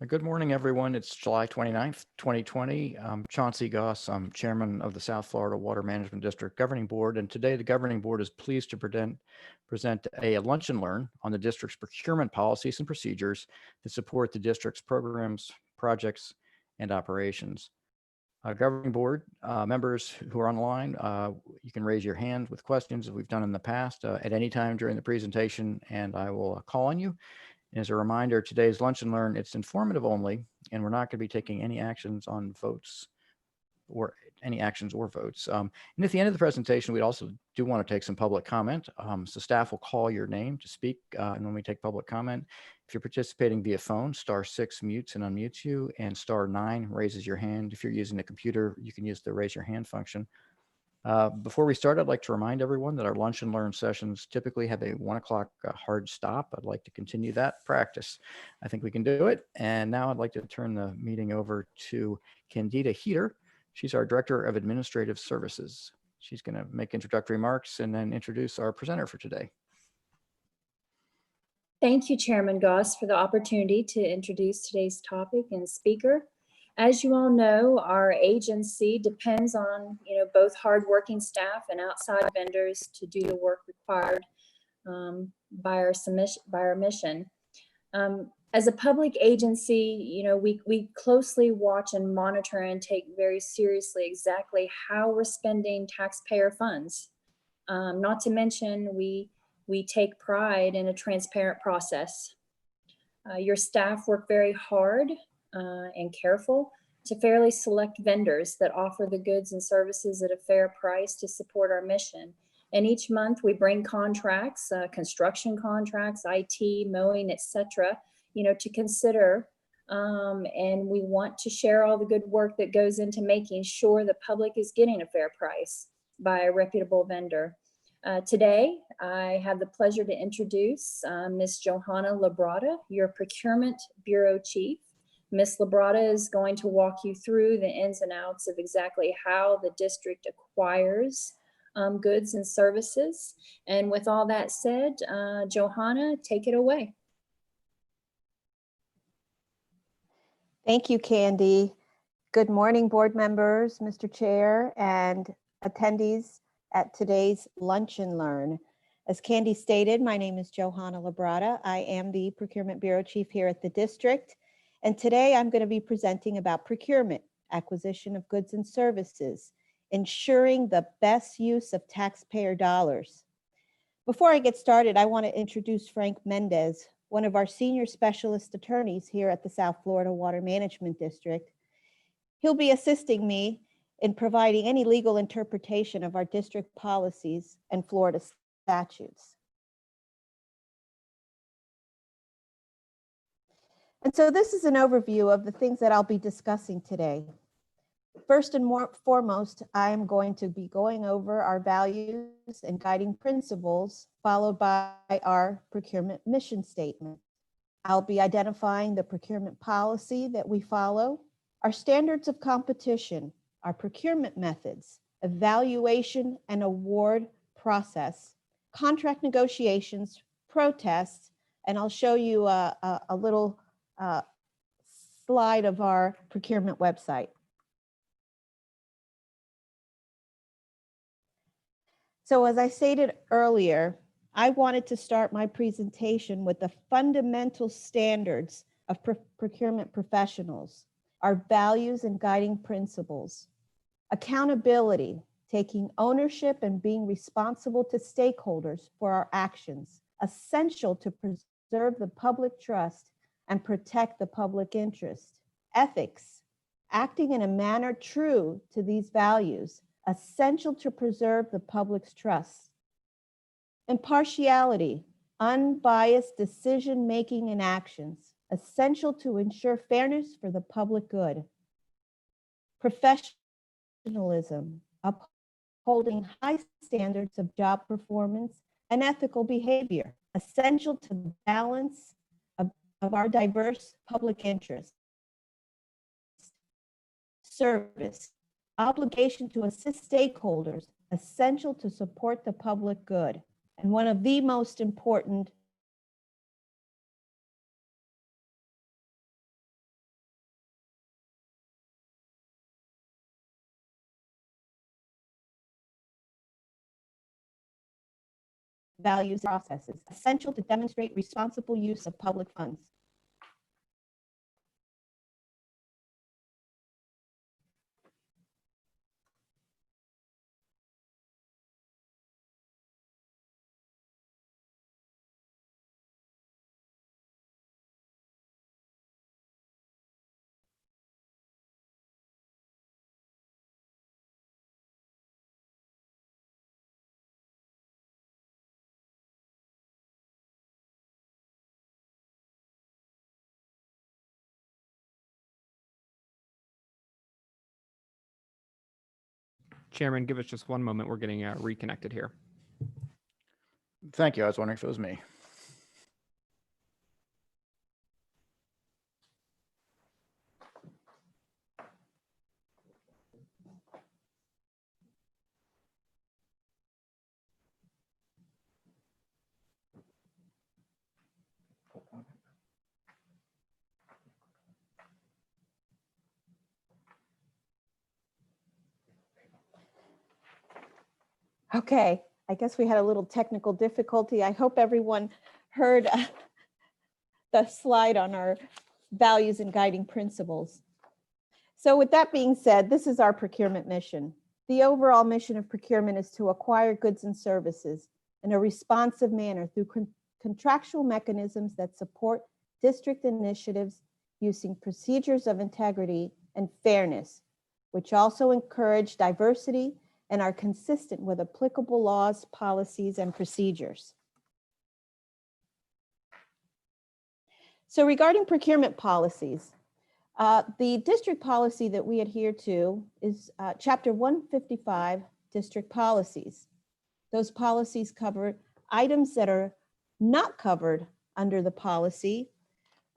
Good morning, everyone. It's July 29th, 2020. I'm Chauncey Goss. I'm chairman of the South Florida Water Management District Governing Board. And today the Governing Board is pleased to present a lunch and learn on the district's procurement policies and procedures that support the district's programs, projects, and operations. Governing Board members who are online, you can raise your hand with questions as we've done in the past at any time during the presentation, and I will call on you. As a reminder, today's Lunch and Learn, it's informative only, and we're not going to be taking any actions on votes or votes. And at the end of the presentation, we also do want to take some public comment. So staff will call your name to speak, and when we take public comment, if you're participating via phone, *6 mutes and unmutes you, and *9 raises your hand. If you're using the computer, you can use the raise your hand function. Before we start, I'd like to remind everyone that our lunch and learn sessions typically have a 1 o'clock hard stop. I'd like to continue that practice. I think we can do it. And now I'd like to turn the meeting over to Candida Heater. She's our Director of Administrative Services. She's going to make introductory remarks and then introduce our presenter for today. Thank you, Chairman Goss, for the opportunity to introduce today's topic and speaker. As you all know, our agency depends on both hardworking staff and outside vendors to do the work required by our mission. As a public agency, we closely watch and monitor and take very seriously exactly how we're spending taxpayer funds. Not to mention, we take pride in a transparent process. Your staff work very hard and careful to fairly select vendors that offer the goods and services at a fair price to support our mission. And each month we bring contracts, construction contracts, IT, mowing, etc., to consider. And we want to share all the good work that goes into making sure the public is getting a fair price by a reputable vendor. Today, I have the pleasure to introduce Ms. Johanna Labrada, your Procurement Bureau Chief. Ms. Labrada is going to walk you through the ins and outs of exactly how the district acquires goods and services. And with all that said, Johanna, take it away. Thank you, Candy. Good morning, board members, Mr. Chair, and attendees at today's Lunch and Learn. As Candy stated, my name is Johanna Labrada. I am the Procurement Bureau Chief here at the district. And today I'm going to be presenting about procurement, acquisition of goods and services, ensuring the best use of taxpayer dollars. Before I get started, I want to introduce Frank Mendez, one of our senior specialist attorneys here at the South Florida Water Management District. He'll be assisting me in providing any legal interpretation of our district policies and Florida statutes. And so this is an overview of the things that I'll be discussing today. First and foremost, I am going to be going over our values and guiding principles, followed by our procurement mission statement. I'll be identifying the procurement policy that we follow, our standards of competition, our procurement methods, evaluation and award process, contract negotiations, protests, and I'll show you a little slide of our procurement website. So as I stated earlier, I wanted to start my presentation with the fundamental standards of procurement professionals, our values and guiding principles, accountability, taking ownership and being responsible to stakeholders for our actions, essential to preserve the public trust and protect the public interest. Ethics, acting in a manner true to these values, essential to preserve the public's trust. Impartiality, unbiased decision-making and actions, essential to ensure fairness for the public good. Professionalism, upholding high standards of job performance and ethical behavior, essential to the balance of our diverse public interests. Service, obligation to assist stakeholders, essential to support the public good. And one of the most important values, and processes, essential to demonstrate responsible use of public funds. Chairman, give us just one moment. We're getting reconnected here. Thank you. I was wondering if it was me. Okay, I guess we had a little technical difficulty. I hope everyone heard the slide on our values and guiding principles. So with that being said, this is our procurement mission. The overall mission of procurement is to acquire goods and services in a responsive manner through contractual mechanisms that support district initiatives using procedures of integrity and fairness, which also encourage diversity and are consistent with applicable laws, policies, and procedures. So regarding procurement policies, the district policy that we adhere to is Chapter 155, District Policies. Those policies cover items that are not covered under the policy,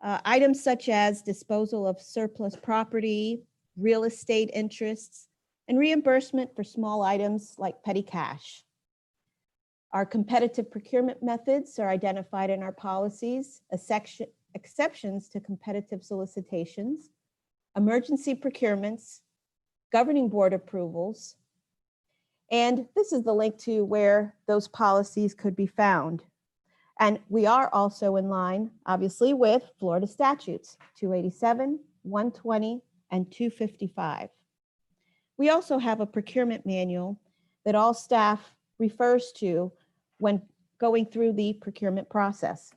items such as disposal of surplus property, real estate interests, and reimbursement for small items like petty cash. Our competitive procurement methods are identified in our policies, exceptions to competitive solicitations, emergency procurements, governing board approvals, and this is the link to where those policies could be found. And we are also in line, obviously, with Florida statutes, 287, 120, and 255. We also have a procurement manual that all staff refers to when going through the procurement process.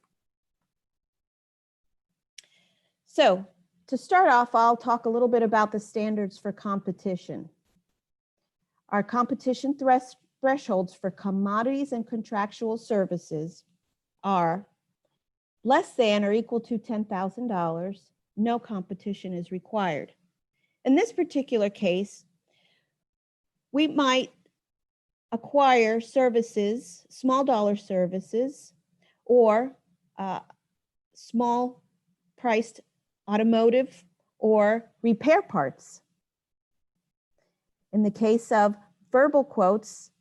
So to start off, I'll talk a little bit about the standards for competition. Our competition thresholds for commodities and contractual services are less than or equal to $10,000. No competition is required. In this particular case, we might acquire services, small dollar services, or small priced automotive or repair parts. In the case of verbal quotes,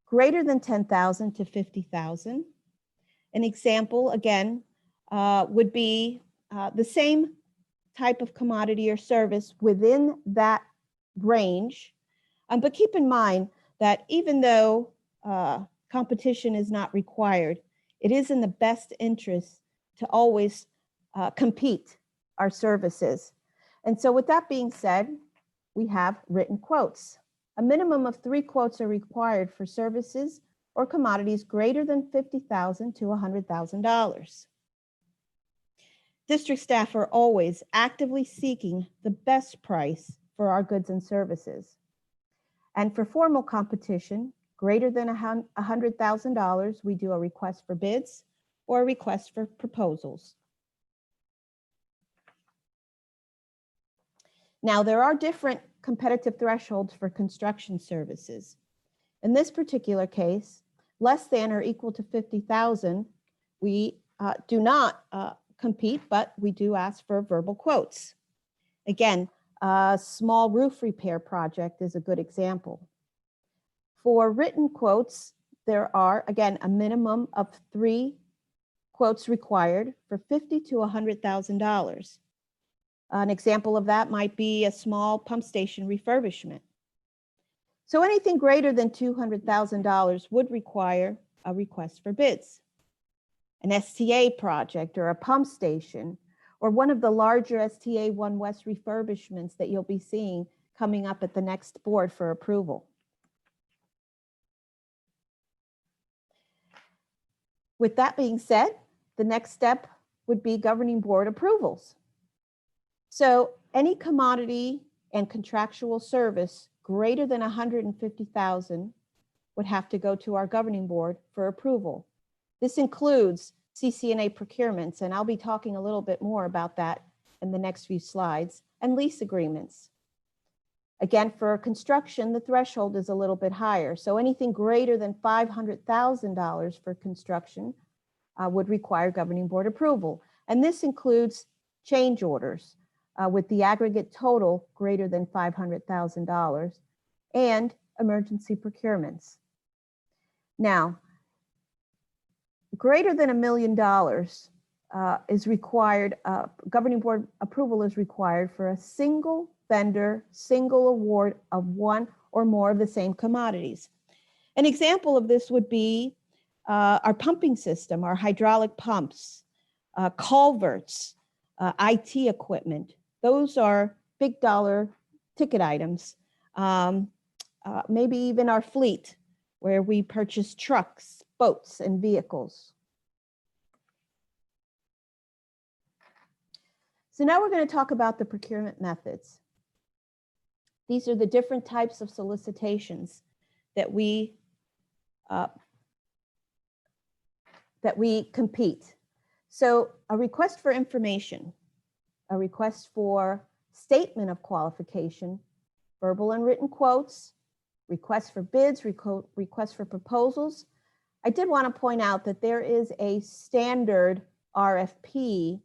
greater than 10,000 to 50,000. An example, again, would be the same type of commodity or service within that range. But keep in mind that even though competition is not required, it is in the best interest to always compete our services. And so with that being said, we have written quotes. A minimum of 3 quotes are required for services or commodities greater than $50,000 to $100,000. District staff are always actively seeking the best price for our goods and services. And for formal competition, greater than $100,000, we do a request for bids or a request for proposals. Now, there are different competitive thresholds for construction services. In this particular case, less than or equal to 50,000, we do not compete, but we do ask for verbal quotes. Again, a small roof repair project is a good example. For written quotes, there are, again, a minimum of 3 quotes required for $50,000 to $100,000. An example of that might be a small pump station refurbishment. So anything greater than $200,000 would require a request for bids. An STA project or a pump station, or one of the larger STA 1 West refurbishments that you'll be seeing coming up at the next board for approval. With that being said, the next step would be governing board approvals. So any commodity and contractual service greater than $150,000 would have to go to our governing board for approval. This includes CC&A procurements, and I'll be talking a little bit more about that in the next few slides, and lease agreements. Again, for construction, the threshold is a little bit higher. So anything greater than $500,000 for construction would require governing board approval. And this includes change orders with the aggregate total greater than $500,000 and emergency procurements. Now, greater than $1 million is required, governing board approval is required for a single vendor, single award of one or more of the same commodities. An example of this would be our pumping system, our hydraulic pumps, culverts, IT equipment. Those are big dollar ticket items. Maybe even our fleet, where we purchase trucks, boats, and vehicles. So now we're going to talk about the procurement methods. These are the different types of solicitations that we compete. So a request for information, a request for statement of qualification, verbal and written quotes, requests for bids, requests for proposals. I did want to point out that there is a standard RFP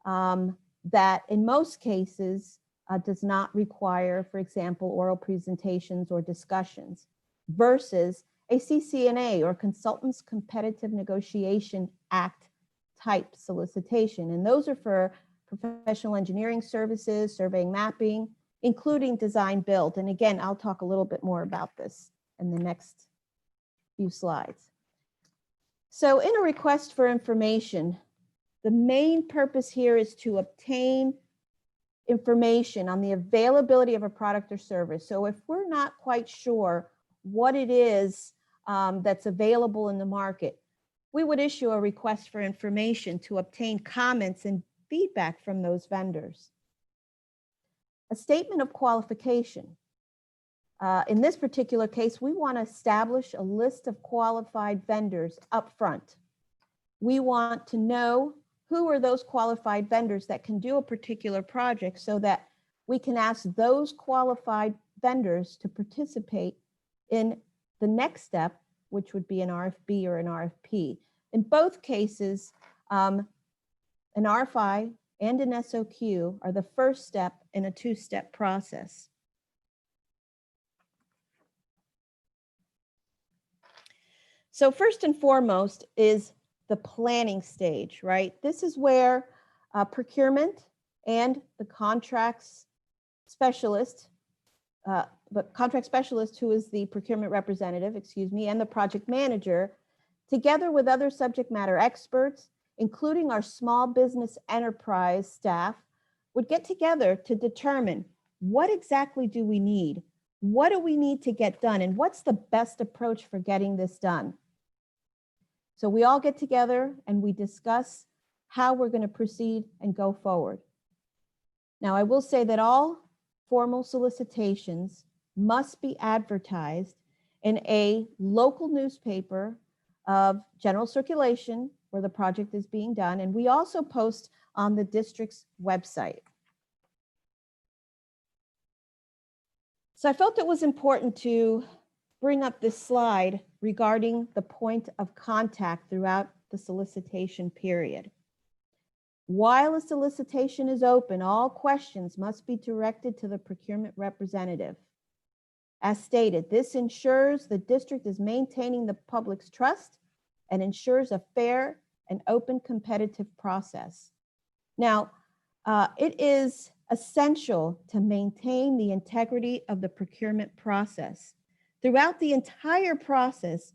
that in most cases does not require, for example, oral presentations or discussions, versus a CC&A or Consultants Competitive Negotiation Act type solicitation. And those are for professional engineering services, surveying, mapping, including design build. And again, I'll talk a little bit more about this in the next few slides. So in a request for information, the main purpose here is to obtain information on the availability of a product or service. So if we're not quite sure what it is that's available in the market, we would issue a request for information to obtain comments and feedback from those vendors. A statement of qualification. In this particular case, we want to establish a list of qualified vendors up front. We want to know who are those qualified vendors that can do a particular project so that we can ask those qualified vendors to participate in the next step, which would be an RFB or an RFP. In both cases, an RFI and an SOQ are the first step in a two-step process. So first and foremost is the planning stage, right? This is where procurement and the contracts specialist, who is the procurement representative, and the project manager, together with other subject matter experts, including our small business enterprise staff, would get together to determine what exactly do we need? What do we need to get done? And what's the best approach for getting this done? So we all get together and we discuss how we're going to proceed and go forward. Now, I will say that all formal solicitations must be advertised in a local newspaper of general circulation where the project is being done. And we also post on the district's website. So I felt it was important to bring up this slide regarding the point of contact throughout the solicitation period. While a solicitation is open, all questions must be directed to the procurement representative. As stated, this ensures the district is maintaining the public's trust and ensures a fair and open competitive process. Now, it is essential to maintain the integrity of the procurement process. Throughout the entire process,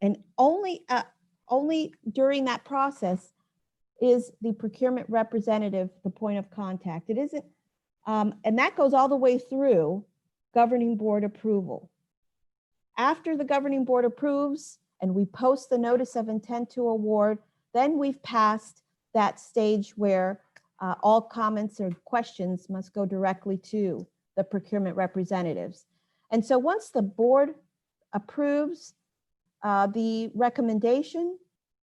And only during that process is the procurement representative the point of contact. It isn't, and that goes all the way through governing board approval. After the governing board approves and we post the notice of intent to award, then we've passed that stage where all comments or questions must go directly to the procurement representatives. And so once the board approves the recommendation,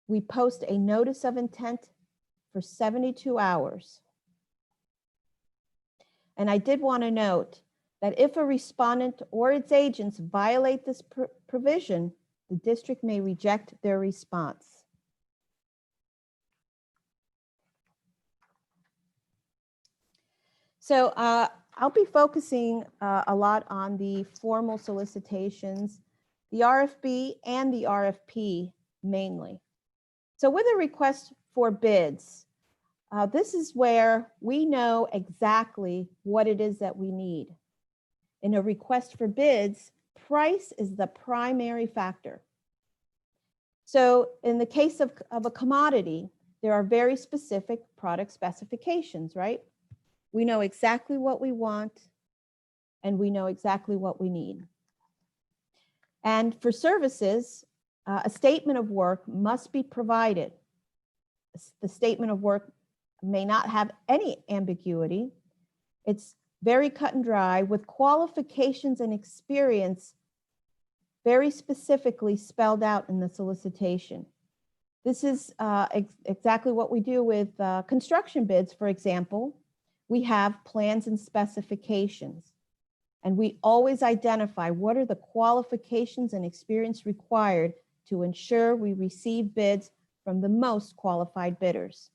we post a notice of intent for 72 hours. And I did want to note that if a respondent or its agents violate this provision, the district may reject their response. So I'll be focusing a lot on the formal solicitations, the RFB and the RFP mainly. So with a request for bids, this is where we know exactly what it is that we need. In a request for bids, price is the primary factor. So in the case of a commodity, there are very specific product specifications, right? We know exactly what we want and we know exactly what we need. And for services, a statement of work must be provided. The statement of work may not have any ambiguity. It's very cut and dry with qualifications and experience very specifically spelled out in the solicitation. This is exactly what we do with construction bids, for example. We have plans and specifications, and we always identify what are the qualifications and experience required to ensure we receive bids from the most qualified bidders.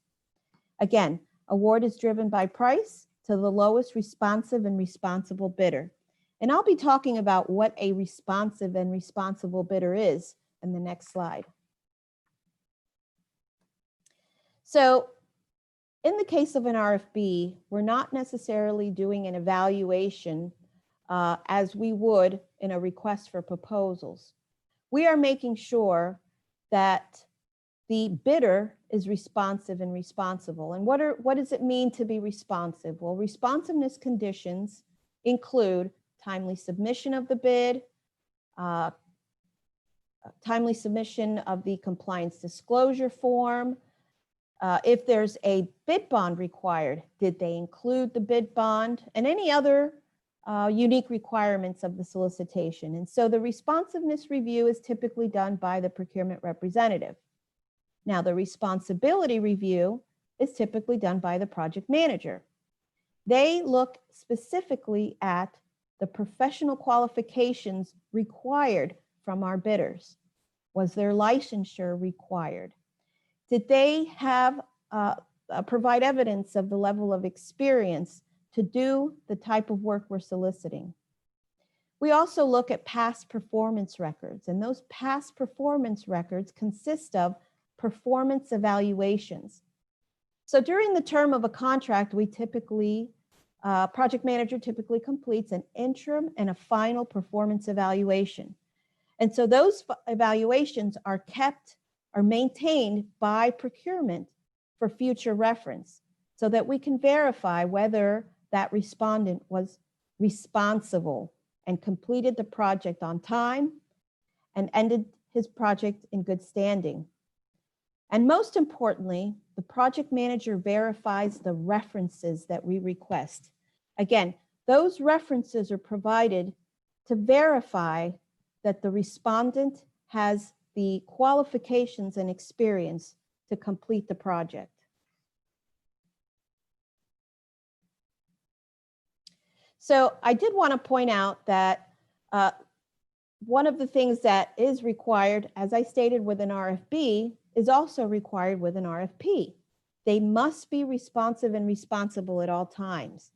Again, award is driven by price to the lowest responsive and responsible bidder. And I'll be talking about what a responsive and responsible bidder is in the next slide. So in the case of an RFB, we're not necessarily doing an evaluation as we would in a request for proposals. We are making sure that the bidder is responsive and responsible. And what does it mean to be responsive? Well, responsiveness conditions include timely submission of the bid, timely submission of the compliance disclosure form. If there's a bid bond required, did they include the bid bond and any other unique requirements of the solicitation? And so the responsiveness review is typically done by the procurement representative. Now, the responsibility review is typically done by the project manager. They look specifically at the professional qualifications required from our bidders. Was their licensure required? Did they have provide evidence of the level of experience to do the type of work we're soliciting? We also look at past performance records, and those past performance records consist of performance evaluations. So during the term of a contract, we typically, project manager typically completes an interim and a final performance evaluation. And so those evaluations are maintained by procurement for future reference so that we can verify whether that respondent was responsible and completed the project on time and ended his project in good standing. And most importantly, the project manager verifies the references that we request. Again, those references are provided to verify that the respondent has the qualifications and experience to complete the project. So I did want to point out that one of the things that is required, as I stated with an RFB, is also required with an RFP. They must be responsive and responsible at all times.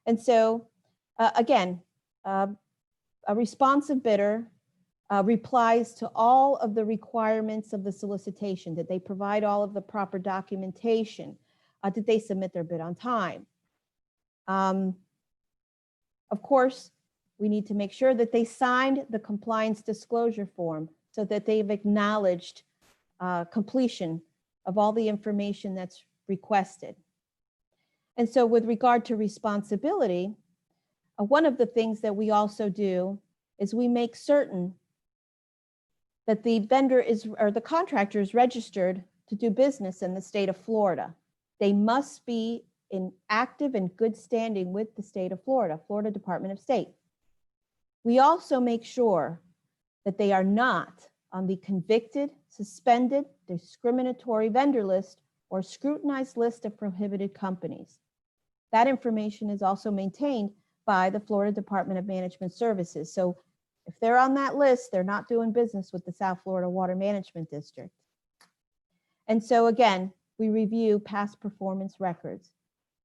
And so again, a responsive bidder replies to all of the requirements of the solicitation. Did they provide all of the proper documentation? Did they submit their bid on time? Of course, we need to make sure that they signed the compliance disclosure form so that they've acknowledged completion of all the information that's requested. And so with regard to responsibility, one of the things that we also do is we make certain that the vendor is, or the contractor is registered to do business in the state of Florida. They must be in active and good standing with the state of Florida, Florida Department of State. We also make sure that they are not on the convicted, suspended, discriminatory vendor list or scrutinized list of prohibited companies. That information is also maintained by the Florida Department of Management Services. So if they're on that list, they're not doing business with the South Florida Water Management District. And so again, we review past performance records.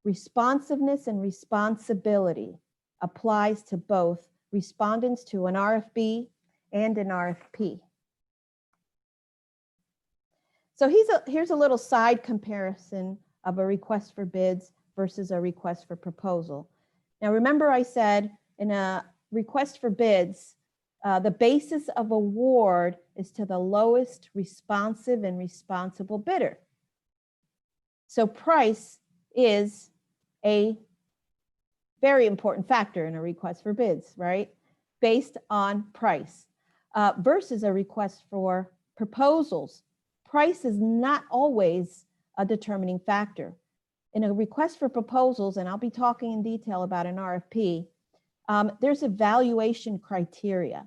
Responsiveness and responsibility applies to both respondents to an RFB and an RFP. So here's a little side comparison of a request for bids versus a request for proposal. Now, remember I said in a request for bids, the basis of award is to the lowest responsive and responsible bidder. So price is a very important factor in a request for bids, right? Based on price versus a request for proposals. Price is not always a determining factor. In a request for proposals, and I'll be talking in detail about an RFP, there's evaluation criteria.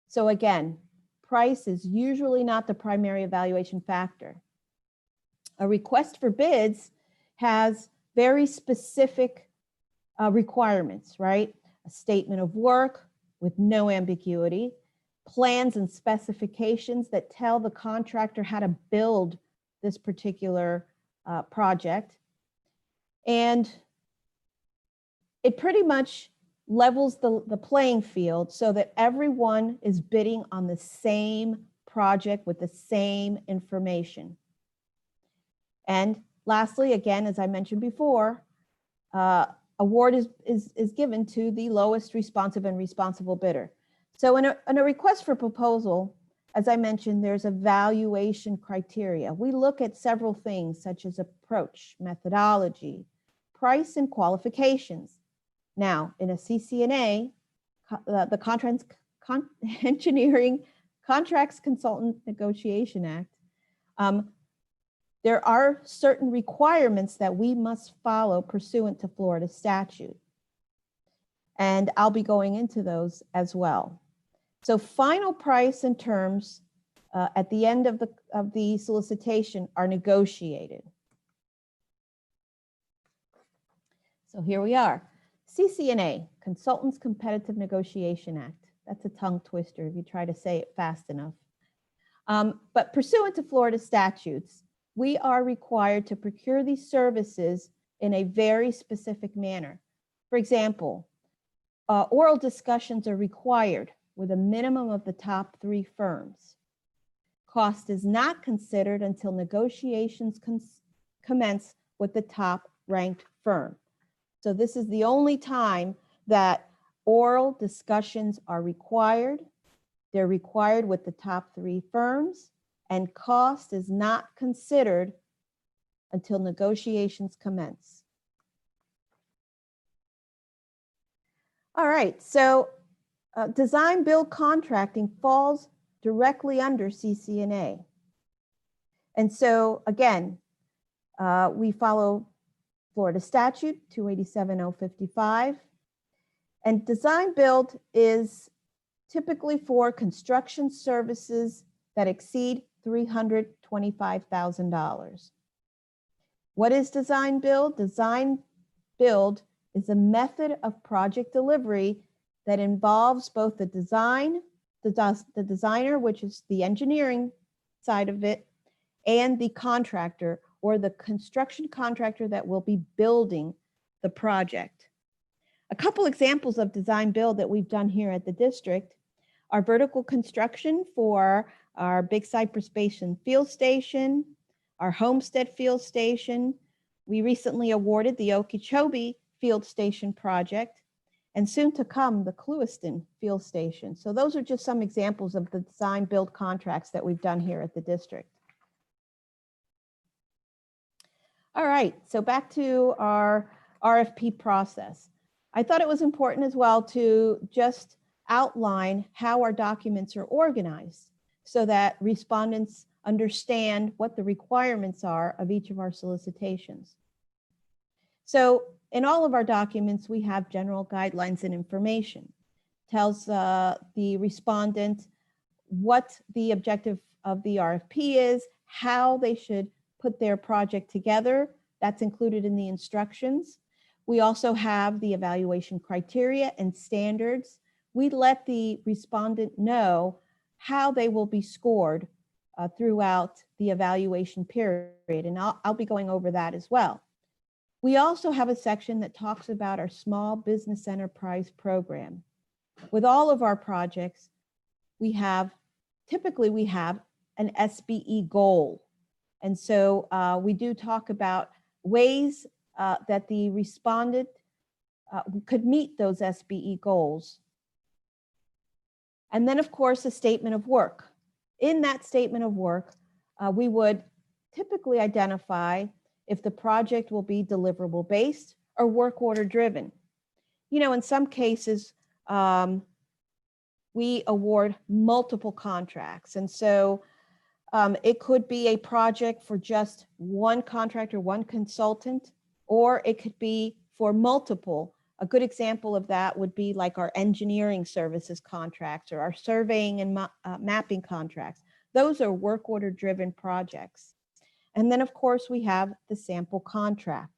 So again, price is usually not the primary evaluation factor. A request for bids has very specific requirements, right? A statement of work with no ambiguity, plans and specifications that tell the contractor how to build this particular project. And it pretty much levels the playing field so that everyone is bidding on the same project with the same information. And lastly, again, as I mentioned before, award is given to the lowest responsive and responsible bidder. So in a request for proposal, as I mentioned, there's evaluation criteria. We look at several things such as approach, methodology, price, and qualifications. Now, in a CCNA, the Engineering Contracts Consultant Negotiation Act, there are certain requirements that we must follow pursuant to Florida statute. And I'll be going into those as well. So final price and terms at the end of the solicitation are negotiated. So here we are. CCNA, Consultants Competitive Negotiation Act. That's a tongue twister if you try to say it fast enough. But pursuant to Florida statutes, we are required to procure these services in a very specific manner. For example, oral discussions are required with a minimum of the top 3 firms. Cost is not considered until negotiations commence with the top ranked firm. So this is the only time that oral discussions are required. They're required with the top 3 firms, and cost is not considered until negotiations commence. All right, so design build contracting falls directly under CCNA. And so again, we follow Florida statute 287-055. And design build is typically for construction services that exceed $325,000. What is design build? Design build is a method of project delivery that involves both the design, the designer, which is the engineering side of it, and the contractor or the construction contractor that will be building the project. A couple examples of design build that we've done here at the district are vertical construction for our Big Cypress Basin Field Station, our Homestead Field Station. We recently awarded the Okeechobee Field Station project, and soon to come, the Clewiston Field Station. So those are just some examples of the design build contracts that we've done here at the district. All right, so back to our RFP process. I thought it was important as well to just outline how our documents are organized so that respondents understand what the requirements are of each of our solicitations. So in all of our documents, we have general guidelines and information. Tells the respondent what the objective of the RFP is, how they should put their project together. That's included in the instructions. We also have the evaluation criteria and standards. We let the respondent know how they will be scored throughout the evaluation period, and I'll be going over that as well. We also have a section that talks about our small business enterprise program. With all of our projects, typically we have an SBE goal. And so we do talk about ways that the respondent could meet those SBE goals. And then of course, a statement of work. In that statement of work, we would typically identify if the project will be deliverable based or work order driven. You know, in some cases, we award multiple contracts. And so it could be a project for just one contractor, one consultant, or it could be for multiple. A good example of that would be like our engineering services contracts or our surveying and mapping contracts. Those are work order driven projects. And then of course we have the sample contract.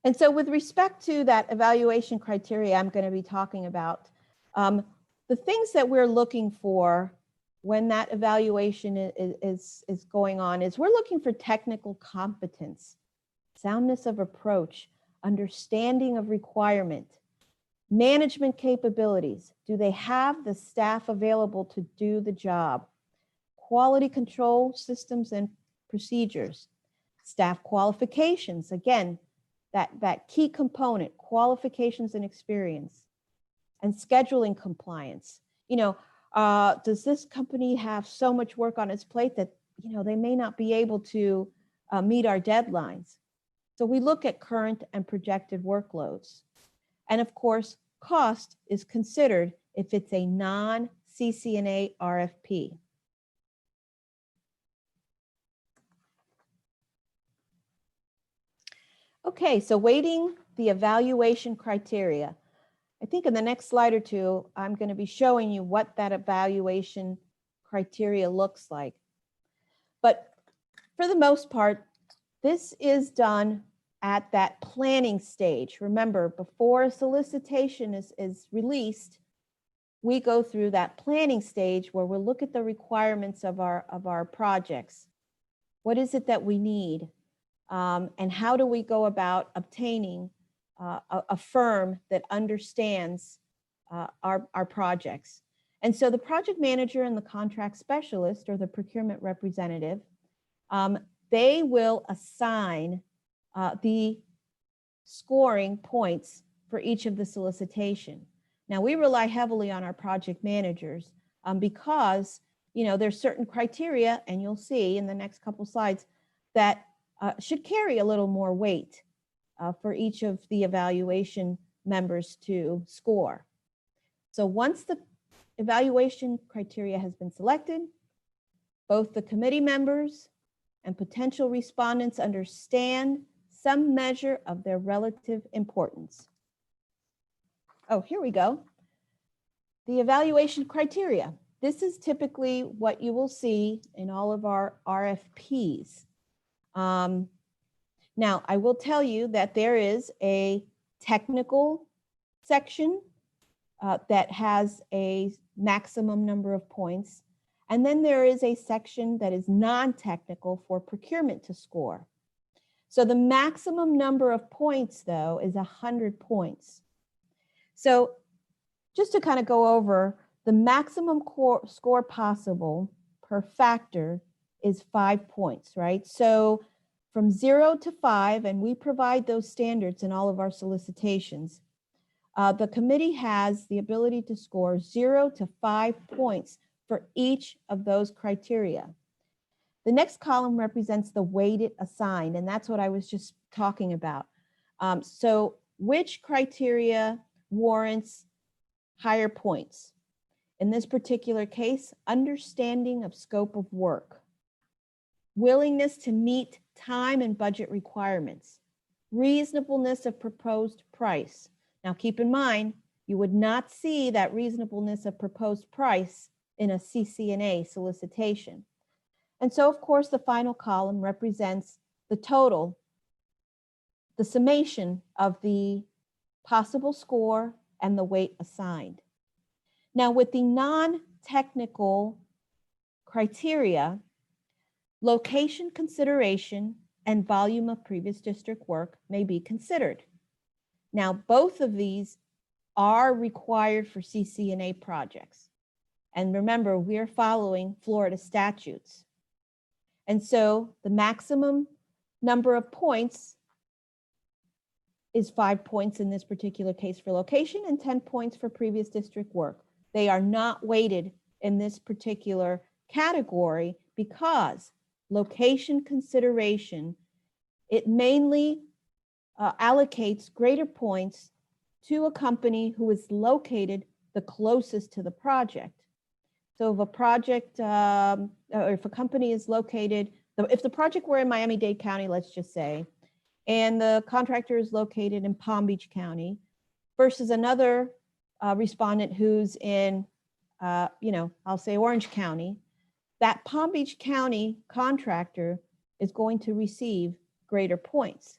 And so with respect to that evaluation criteria I'm going to be talking about, the things that we're looking for when that evaluation is going on is we're looking for technical competence, soundness of approach, understanding of requirement, management capabilities. Do they have the staff available to do the job? Quality control systems and procedures, staff qualifications. Again, that key component, qualifications and experience, and scheduling compliance. You know, does this company have so much work on its plate that, you know, they may not be able to meet our deadlines? So we look at current and projected workloads. And of course, cost is considered if it's a non-CCNA RFP. Okay, so weighting the evaluation criteria. I think in the next slide or two, I'm going to be showing you what that evaluation criteria looks like. But for the most part, this is done at that planning stage. Remember, before a solicitation is released, we go through that planning stage where we'll look at the requirements of our projects. What is it that we need? And how do we go about obtaining a firm that understands our projects? And so the project manager and the contract specialist or the procurement representative, they will assign the scoring points for each of the solicitation. Now we rely heavily on our project managers because, you know, there's certain criteria, and you'll see in the next couple slides, that should carry a little more weight for each of the evaluation members to score. So once the evaluation criteria has been selected, both the committee members and potential respondents understand some measure of their relative importance. Oh, here we go. The evaluation criteria. This is typically what you will see in all of our RFPs. Now, I will tell you that there is a technical section that has a maximum number of points. And then there is a section that is non-technical for procurement to score. So the maximum number of points, though, is 100 points. So just to kind of go over, the maximum score possible per factor is 5 points, right? So from 0 to 5, and we provide those standards in all of our solicitations. The committee has the ability to score 0 to 5 points for each of those criteria. The next column represents the weighted assigned, and that's what I was just talking about. So which criteria warrants higher points? In this particular case, understanding of scope of work, willingness to meet time and budget requirements, reasonableness of proposed price. Now keep in mind, you would not see that reasonableness of proposed price in a CC&A solicitation. And so of course the final column represents the total, the summation of the possible score and the weight assigned. Now with the non-technical criteria, location consideration and volume of previous district work may be considered. Now both of these are required for CC&A projects. And remember, we're following Florida statutes. And so the maximum number of points is 5 points in this particular case for location and 10 points for previous district work. They are not weighted in this particular category because location consideration, it mainly allocates greater points to a company who is located the closest to the project. So if a project, or if a company is located, if the project were in Miami-Dade County, let's just say, and the contractor is located in Palm Beach County versus another respondent who's in, I'll say Orange County, that Palm Beach County contractor is going to receive greater points.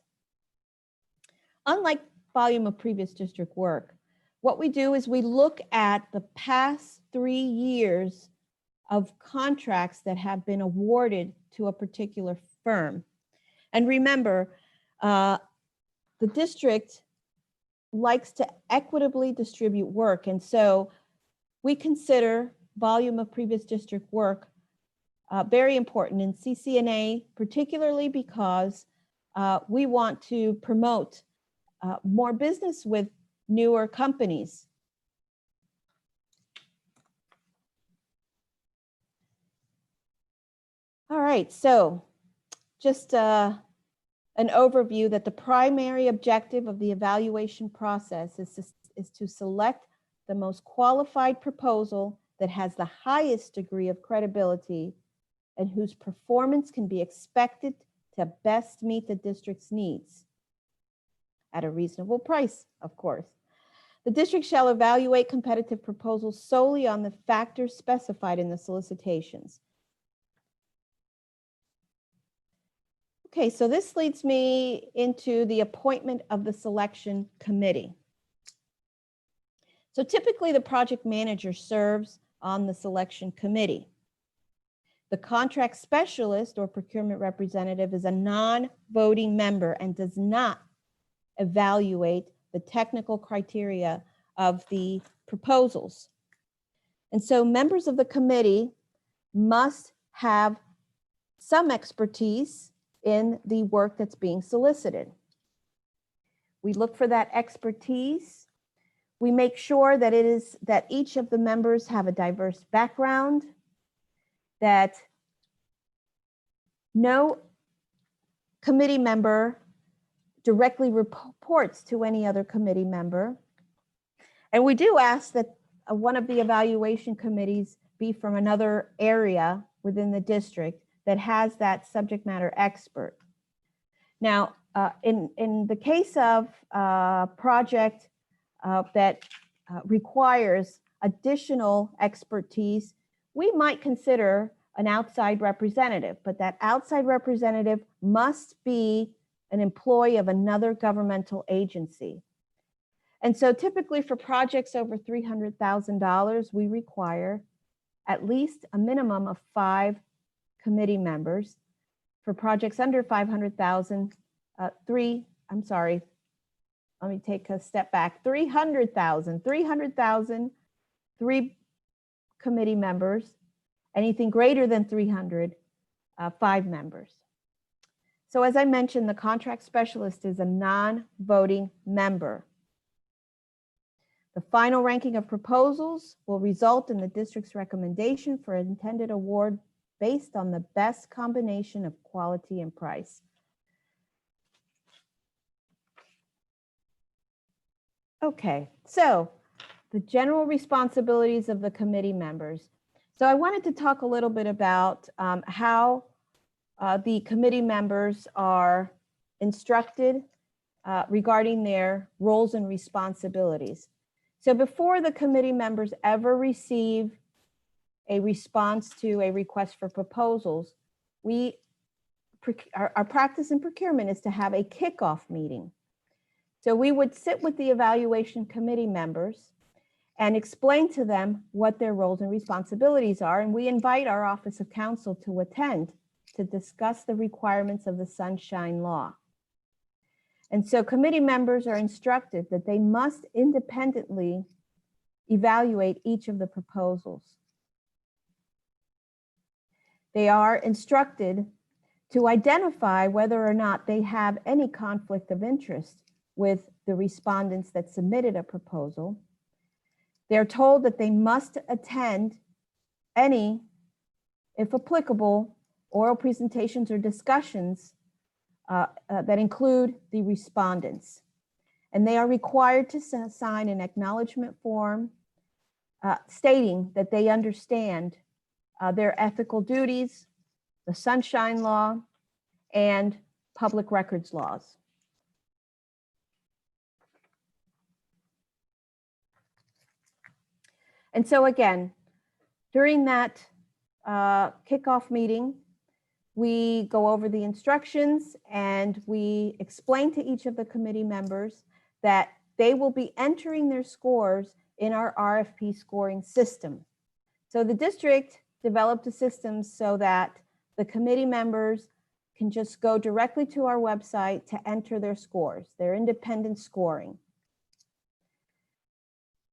Unlike volume of previous district work, what we do is we look at the past 3 years of contracts that have been awarded to a particular firm. And remember, the district likes to equitably distribute work. And so we consider volume of previous district work very important in CC&A, particularly because we want to promote more business with newer companies. All right, so just an overview that the primary objective of the evaluation process is to select the most qualified proposal that has the highest degree of credibility and whose performance can be expected to best meet the district's needs at a reasonable price, of course. The district shall evaluate competitive proposals solely on the factors specified in the solicitations. Okay, so this leads me into the appointment of the selection committee. So typically the project manager serves on the selection committee. The contract specialist or procurement representative is a non-voting member and does not evaluate the technical criteria of the proposals. And so members of the committee must have some expertise in the work that's being solicited. We look for that expertise. We make sure that each of the members have a diverse background, that no committee member directly reports to any other committee member. And we do ask that one of the evaluation committees be from another area within the district that has that subject matter expert. Now, in the case of a project that requires additional expertise, we might consider an outside representative, but that outside representative must be an employee of another governmental agency. And so typically for projects over $300,000, we require at least a minimum of 5 committee members. For projects under 500,000, 3 committee members. Anything greater than 300, 5 members. So as I mentioned, the contract specialist is a non-voting member. The final ranking of proposals will result in the district's recommendation for an intended award based on the best combination of quality and price. Okay, so the general responsibilities of the committee members. So I wanted to talk a little bit about how the committee members are instructed regarding their roles and responsibilities. So before the committee members ever receive a response to a request for proposals, our practice in procurement is to have a kickoff meeting. So we would sit with the evaluation committee members and explain to them what their roles and responsibilities are. And we invite our Office of Counsel to attend to discuss the requirements of the Sunshine Law. And so committee members are instructed that they must independently evaluate each of the proposals. They are instructed to identify whether or not they have any conflict of interest with the respondents that submitted a proposal. They're told that they must attend any, if applicable, oral presentations or discussions that include the respondents. And they are required to sign an acknowledgement form stating that they understand their ethical duties, the Sunshine Law, and public records laws. And so again, during that kickoff meeting, we go over the instructions and we explain to each of the committee members that they will be entering their scores in our Rfp scoring system. So the district developed a system so that the committee members can just go directly to our website to enter their scores, their independent scoring.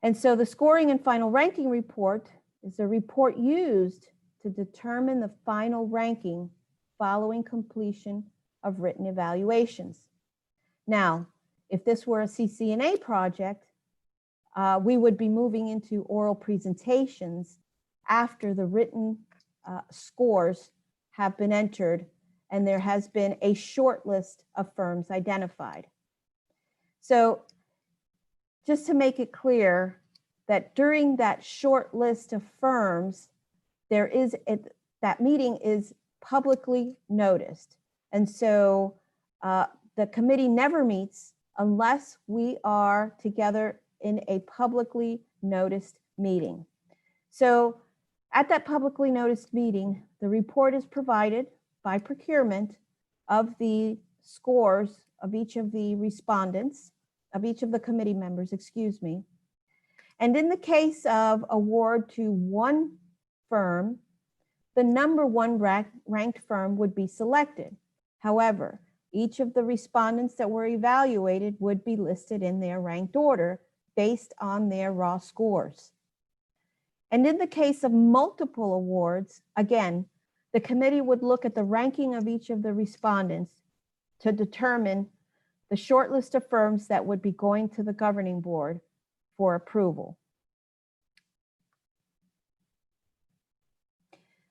And so the scoring and final ranking report is a report used to determine the final ranking following completion of written evaluations. Now, if this were a CCNA project, we would be moving into oral presentations after the written scores have been entered and there has been a short list of firms identified. So just to make it clear that during that short list of firms, that meeting is publicly noticed. And so the committee never meets unless we are together in a publicly noticed meeting. So at that publicly noticed meeting, the report is provided by procurement of the scores of each of the respondents, of each of the committee members, excuse me. And in the case of award to one firm, the number one ranked firm would be selected. However, each of the respondents that were evaluated would be listed in their ranked order based on their raw scores. And in the case of multiple awards, again, the committee would look at the ranking of each of the respondents to determine the short list of firms that would be going to the governing board for approval.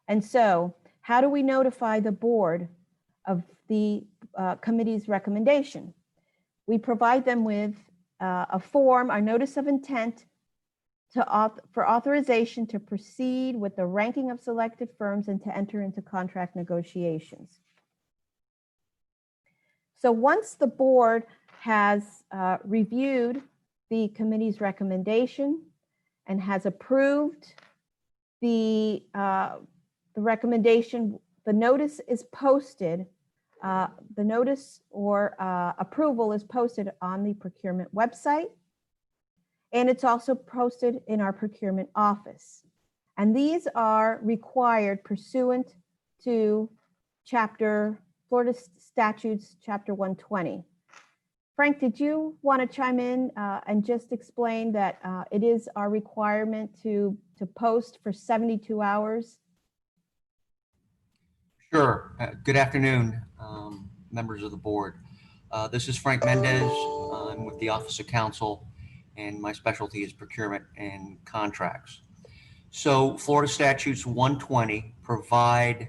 And so, how do we notify the board of the committee's recommendation? We provide them with a form, our notice of intent for authorization to proceed with the ranking of selected firms and to enter into contract negotiations. So once the board has reviewed the committee's recommendation and has approved the recommendation, the notice is posted. The notice or approval is posted on the procurement website, and it's also posted in our procurement office. And these are required pursuant to Florida Statutes, Chapter 120. Frank, did you want to chime in and just explain that it is our requirement to post for 72 hours? Sure. Good afternoon, members of the board. This is Frank Mendez. I'm with the Office of Counsel, and my specialty is procurement and contracts. So Florida statutes 120 provide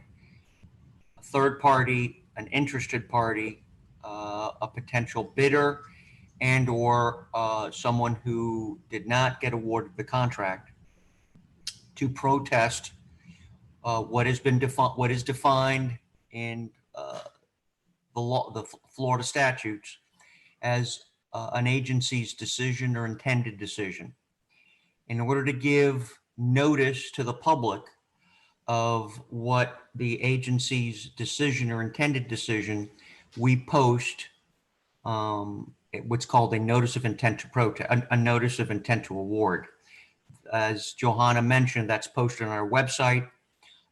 a third party, an interested party, a potential bidder, and or someone who did not get awarded the contract to protest what is defined in the Florida statutes as an agency's decision or intended decision. In order to give notice to the public of what the agency's decision or intended decision, we post what's called a notice of intent to protest, a notice of intent to award. As Johanna mentioned, that's posted on our website.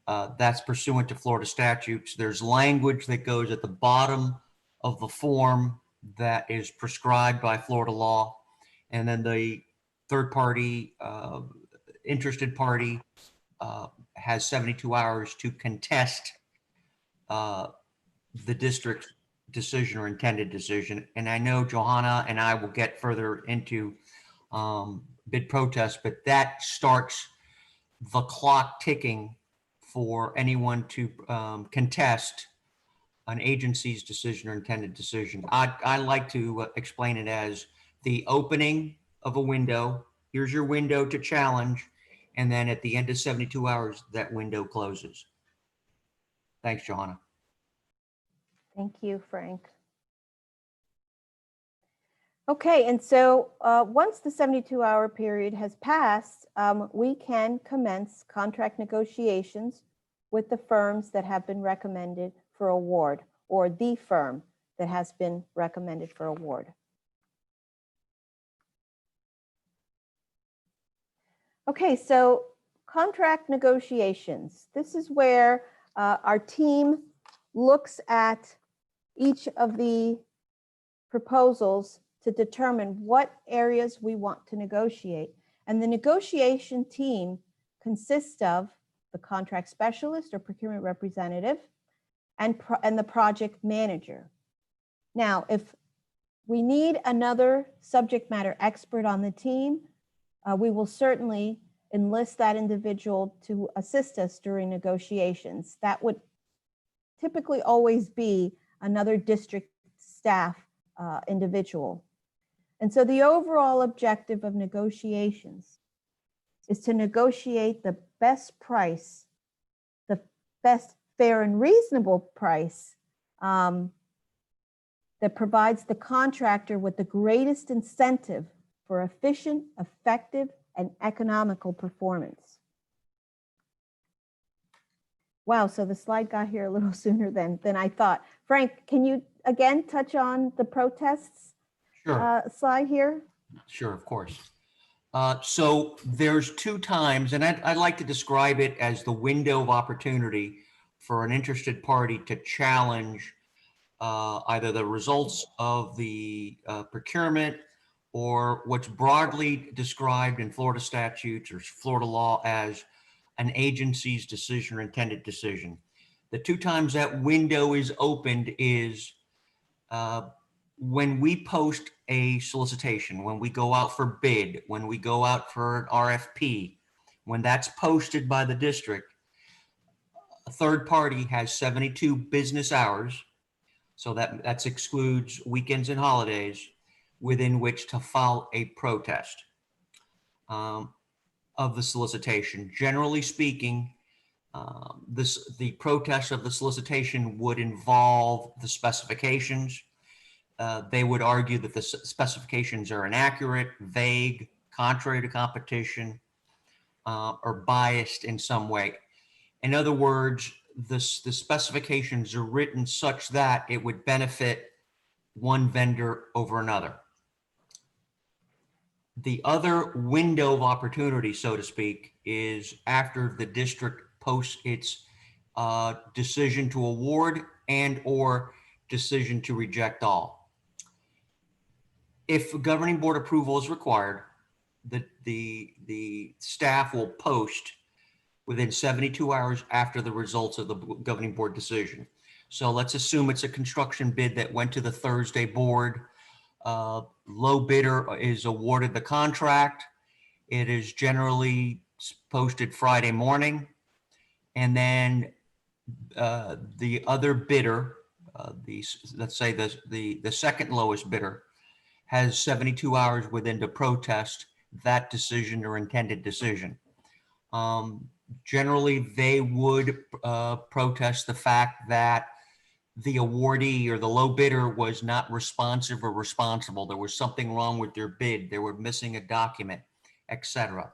That's pursuant to Florida statutes. There's language that goes at the bottom of the form that is prescribed by Florida law. And then the third party, interested party has 72 hours to contest the district's decision or intended decision. And I know Johanna and I will get further into bid protest, but that starts the clock ticking for anyone to contest an agency's decision or intended decision. I like to explain it as the opening of a window. Here's your window to challenge. And then at the end of 72 hours, that window closes. Thanks, Johanna. Thank you, Frank. Okay, and so once the 72-hour period has passed, we can commence contract negotiations with the firms that have been recommended for award, or the firm that has been recommended for award. Okay, so contract negotiations. This is where our team looks at each of the proposals to determine what areas we want to negotiate. And the negotiation team consists of the contract specialist or procurement representative and the project manager. Now, if we need another subject matter expert on the team, we will certainly enlist that individual to assist us during negotiations. That would typically always be another district staff individual. And so the overall objective of negotiations is to negotiate the best price, the best fair and reasonable price that provides the contractor with the greatest incentive for efficient, effective, and economical performance. Wow, so the slide got here a little sooner than I thought. Frank, can you again touch on the protests? Sure. Slide here? Sure, of course. So there's two times, and I'd like to describe it as the window of opportunity for an interested party to challenge either the results of the procurement or what's broadly described in Florida statutes or Florida law as an agency's decision or intended decision. The two times that window is opened is when we post a solicitation, when we go out for bid, when we go out for an RFP, when that's posted by the district, a third party has 72 business hours, so that excludes weekends and holidays, within which to file a protest of the solicitation. Generally speaking, the protest of the solicitation would involve the specifications. They would argue that the specifications are inaccurate, vague, contrary to competition, or biased in some way. In other words, the specifications are written such that it would benefit one vendor over another. The other window of opportunity, so to speak, is after the district posts its decision to award and or decision to reject all. If governing board approval is required, the staff will post within 72 hours after the results of the governing board decision. So let's assume it's a construction bid that went to the Thursday board. Low bidder is awarded the contract. It is generally posted Friday morning. And then the other bidder, let's say the second lowest bidder, has 72 hours within to protest that decision or intended decision. Generally, they would protest the fact that the awardee or the low bidder was not responsive or responsible. There was something wrong with their bid. They were missing a document, etc.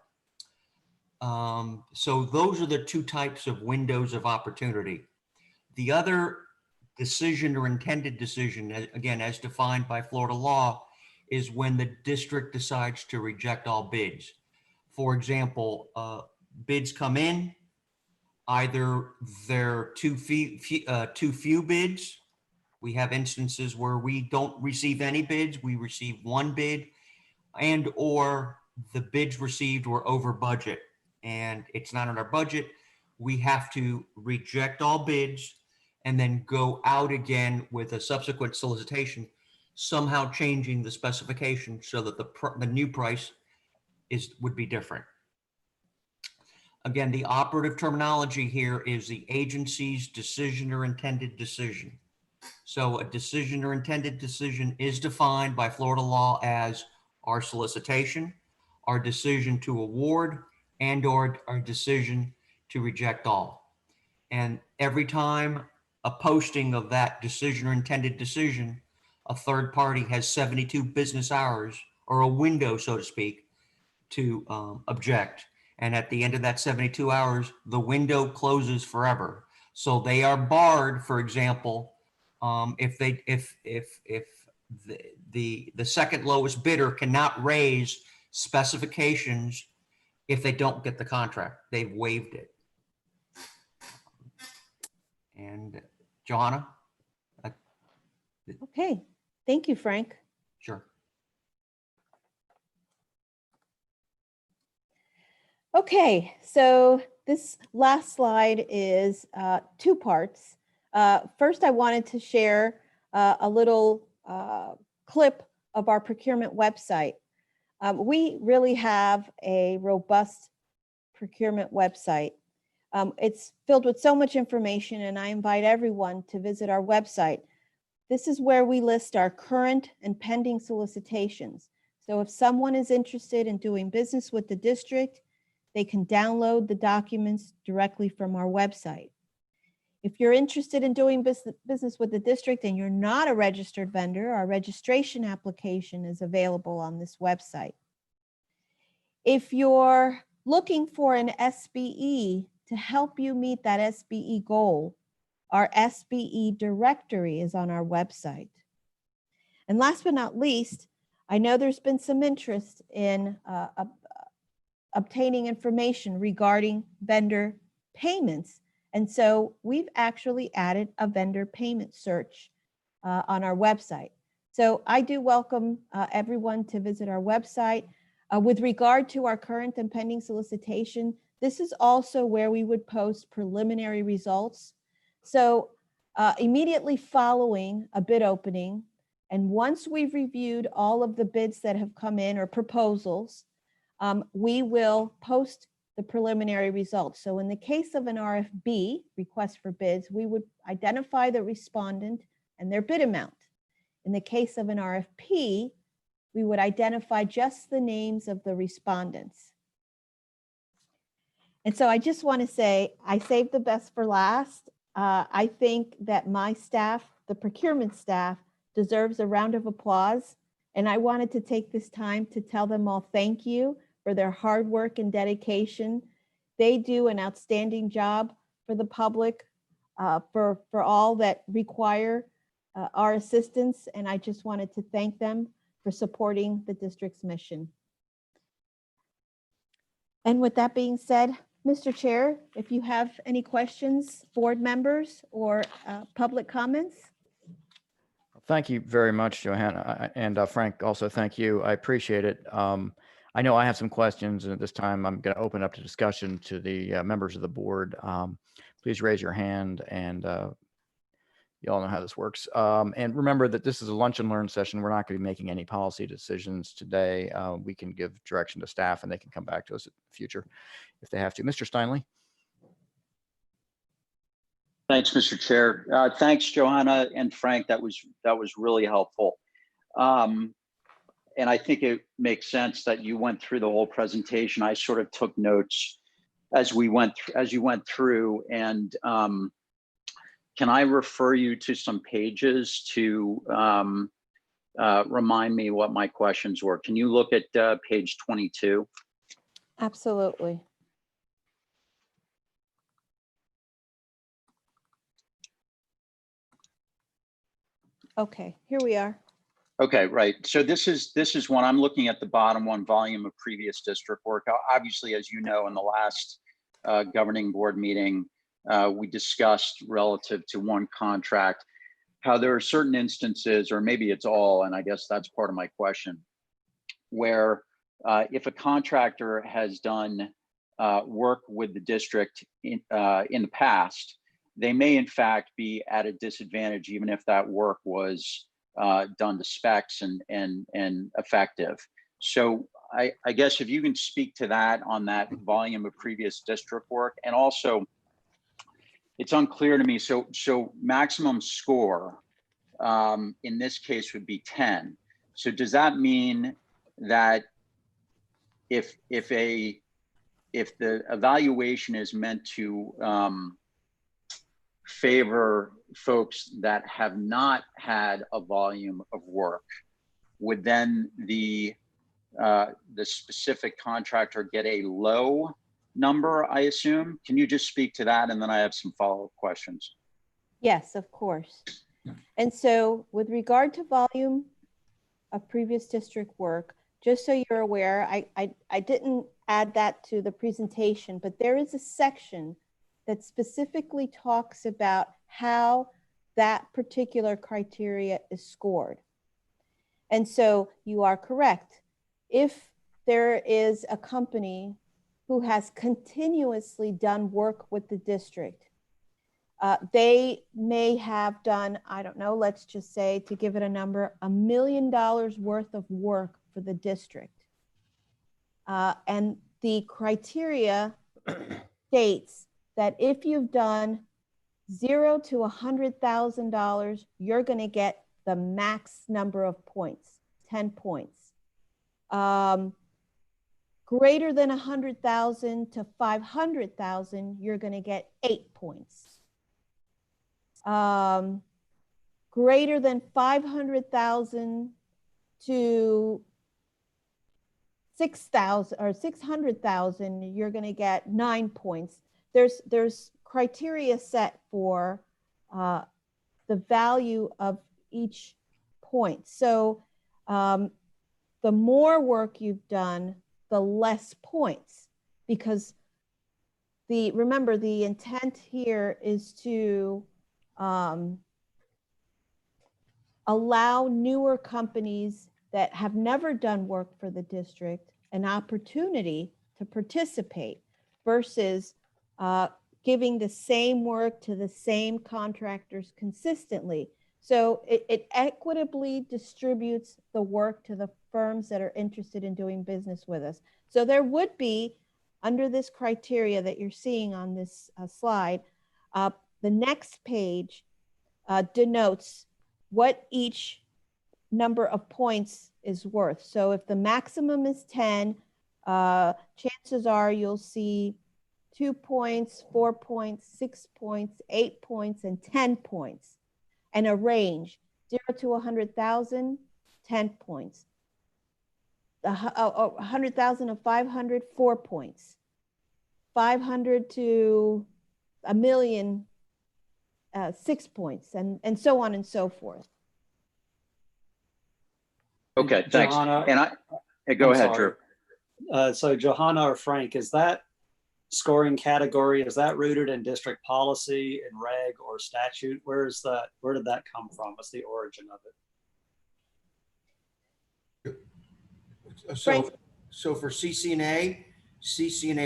So those are the two types of windows of opportunity. The other decision or intended decision, again, as defined by Florida law, is when the district decides to reject all bids. For example, bids come in, either they're too few bids. We have instances where we don't receive any bids, we receive one bid, and or the bids received were over budget and it's not in our budget. We have to reject all bids and then go out again with a subsequent solicitation, somehow changing the specification so that the new price would be different. Again, the operative terminology here is the agency's decision or intended decision. So a decision or intended decision is defined by Florida law as our solicitation, our decision to award, and or our decision to reject all. And every time a posting of that decision or intended decision, a third party has 72 business hours, or a window, so to speak, to object. And at the end of that 72 hours, the window closes forever. So they are barred, for example, if the second lowest bidder cannot raise specifications if they don't get the contract. They've waived it. And Johanna? Okay, thank you, Frank. Sure. Okay, so this last slide is two parts. First, I wanted to share a little clip of our procurement website. We really have a robust procurement website. It's filled with so much information, and I invite everyone to visit our website. This is where we list our current and pending solicitations. So if someone is interested in doing business with the district, they can download the documents directly from our website. If you're interested in doing business with the district and you're not a registered vendor, our registration application is available on this website. If you're looking for an SBE to help you meet that SBE goal, our SBE directory is on our website. And last but not least, I know there's been some interest in obtaining information regarding vendor payments. And so we've actually added a vendor payment search on our website. So I do welcome everyone to visit our website. With regard to our current and pending solicitation, this is also where we would post preliminary results. So immediately following a bid opening, and once we've reviewed all of the bids that have come in or proposals, we will post the preliminary results. So in the case of an RFB, request for bids, we would identify the respondent and their bid amount. In the case of an RFP, we would identify just the names of the respondents. And so I just want to say, I saved the best for last. I think that my staff, the procurement staff, deserves a round of applause. And I wanted to take this time to tell them all thank you for their hard work and dedication. They do an outstanding job for the public, for all that require our assistance. And I just wanted to thank them for supporting the district's mission. And with that being said, Mr. Chair, if you have any questions, board members, or public comments. Thank you very much, Johanna. And Frank, also thank you. I appreciate it. I know I have some questions, and at this time I'm going to open up to discussion to the members of the board. Please raise your hand and You all know how this works. And remember that this is a lunch and learn session. We're not going to be making any policy decisions today. We can give direction to staff and they can come back to us in the future if they have to. Mr. Steinley. Thanks, Mr. Chair. Thanks, Johanna and Frank. That was really helpful. And I think it makes sense that you went through the whole presentation. I sort of took notes as you went through, and can I refer you to some pages to remind me what my questions were? Can you look at page 22? Absolutely. Okay, here we are. Okay, right. So this is one I'm looking at, the bottom one, volume of previous district work. Obviously, as you know, in the last governing board meeting, we discussed relative to one contract, how there are certain instances, or maybe it's all, and I guess that's part of my question, where if a contractor has done work with the district in the past, they may in fact be at a disadvantage, even if that work was done to specs and effective. So I guess if you can speak to that on that volume of previous district work, and also it's unclear to me. So maximum score in this case would be 10. So does that mean that if the evaluation is meant to favor folks that have not had a volume of work, would then the specific contractor get a low number, I assume? Can you just speak to that? And then I have some follow-up questions. Yes, of course. And so with regard to volume of previous district work, just so you're aware, I didn't add that to the presentation, but there is a section that specifically talks about how that particular criteria is scored. And so you are correct. If there is a company who has continuously done work with the district, they may have done, I don't know, let's just say, to give it a number, $1 million worth of work for the district. And the criteria states that if you've done $0 to $100,000, you're going to get the max number of points, 10 points. Greater than 100,000 to 500,000, you're going to get 8 points. Greater than 500,000 to 6,000 or 600,000, you're going to get 9 points. There's criteria set for the value of each point. So the more work you've done, the less points, because remember the intent here is to allow newer companies that have never done work for the district an opportunity to participate versus giving the same work to the same contractors consistently. So it equitably distributes the work to the firms that are interested in doing business with us. So there would be, under this criteria that you're seeing on this slide, the next page denotes what each number of points is worth. So if the maximum is 10, chances are you'll see 2 points, 4 points, 6 points, 8 points, and 10 points, and a range, 0 to 100,000, 10 points. 100,000 to 500, 4 points. 500 to a million, 6 points, and so on and so forth. Okay, thanks. Johanna, And go ahead, Drew. So Johanna or Frank, is that scoring category, is that rooted in district policy, in reg or statute? Where did that come from? What's the origin of it? So for CCNA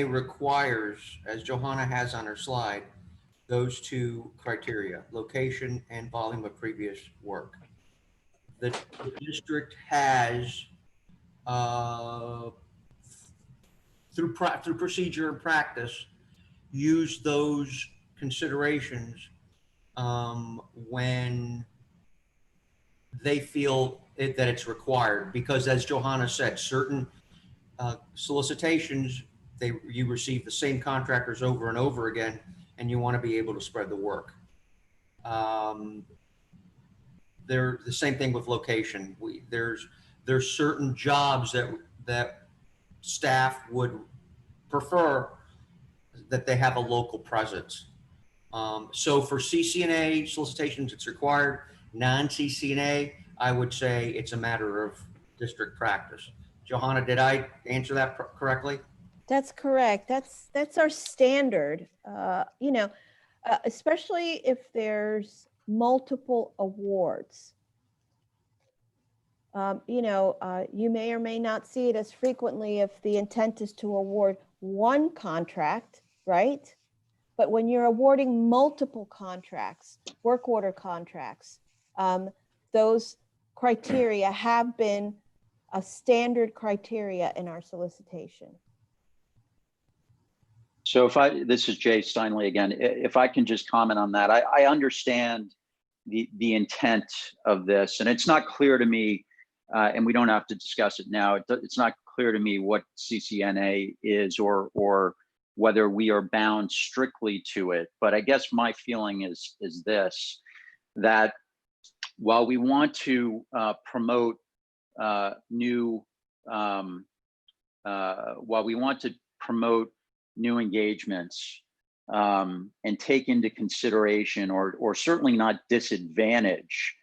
requires, as Johanna has on her slide, those two criteria, location and volume of previous work. The district has, through procedure and practice, used those considerations when they feel that it's required, because as Johanna said, certain solicitations, you receive the same contractors over and over again, and you want to be able to spread the work. They're the same thing with location. There's certain jobs that staff would prefer that they have a local presence. So for CCNA solicitations, it's required. Non-CCNA, I would say it's a matter of district practice. Johanna, did I answer that correctly? That's correct. That's our standard. Especially if there's multiple awards. You may or may not see it as frequently if the intent is to award one contract, right? But when you're awarding multiple contracts, work order contracts, those criteria have been a standard criteria in our solicitation. So this is Jay Steinley again, if I can just comment on that, I understand the intent of this, and it's not clear to me, and we don't have to discuss it now. It's not clear to me what CCNA is or whether we are bound strictly to it. But I guess my feeling is this, that while we want to promote new engagements and take into consideration or certainly not disadvantage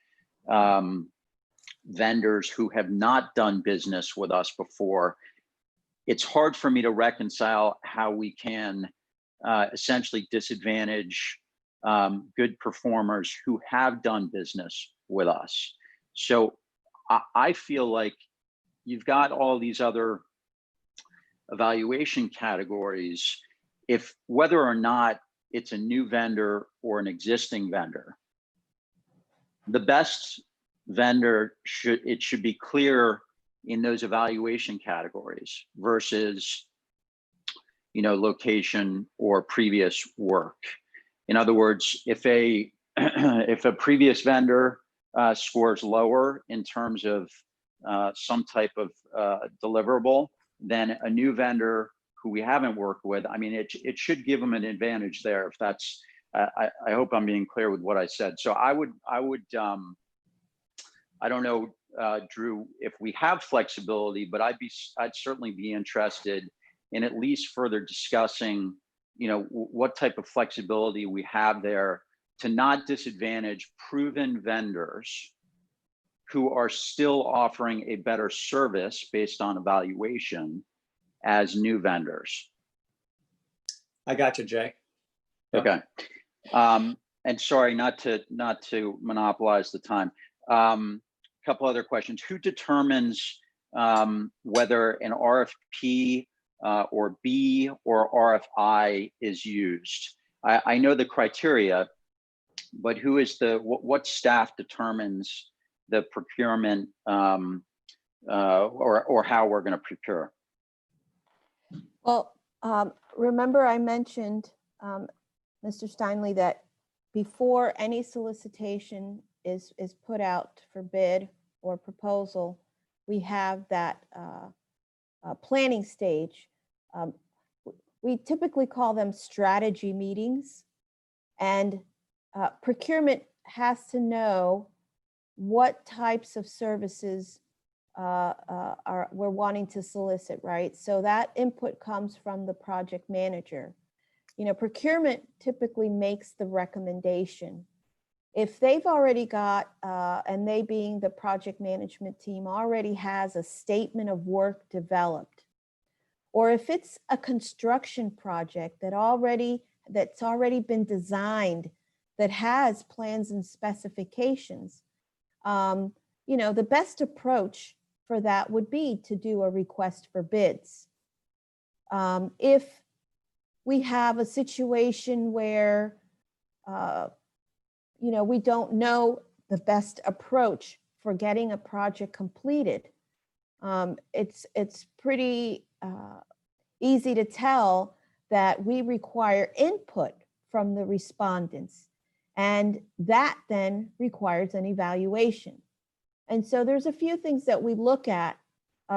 vendors who have not done business with us before, it's hard for me to reconcile how we can essentially disadvantage good performers who have done business with us. So I feel like you've got all these other evaluation categories. If whether or not it's a new vendor or an existing vendor, the best vendor should be clear in those evaluation categories versus, location or previous work. In other words, if a previous vendor scores lower in terms of some type of deliverable than a new vendor who we haven't worked with, I mean, it should give them an advantage there. If that's, I hope I'm being clear with what I said. So I don't know, Drew, if we have flexibility, but I'd certainly be interested in at least further discussing, what type of flexibility we have there to not disadvantage proven vendors who are still offering a better service based on evaluation as new vendors. I got you, Jay. Yep. Okay. And sorry, not to monopolize the time. Couple other questions. Who determines whether an RFP or B or RFI is used? I know the criteria, but who is what staff determines the procurement or how we're going to procure? Well, remember I mentioned, Mr. Steinley, that before any solicitation is put out for bid or proposal, we have that planning stage. We typically call them strategy meetings, and procurement has to know what types of services we're wanting to solicit, right? So that input comes from the project manager. Procurement typically makes the recommendation. If they've already got, and they being the project management team already has a statement of work developed, or if it's a construction project that's already been designed, that has plans and specifications, the best approach for that would be to do a request for bids. If we have a situation where we don't know the best approach for getting a project completed. It's pretty easy to tell that we require input from the respondents, and that then requires an evaluation. And so there's a few things that we look at.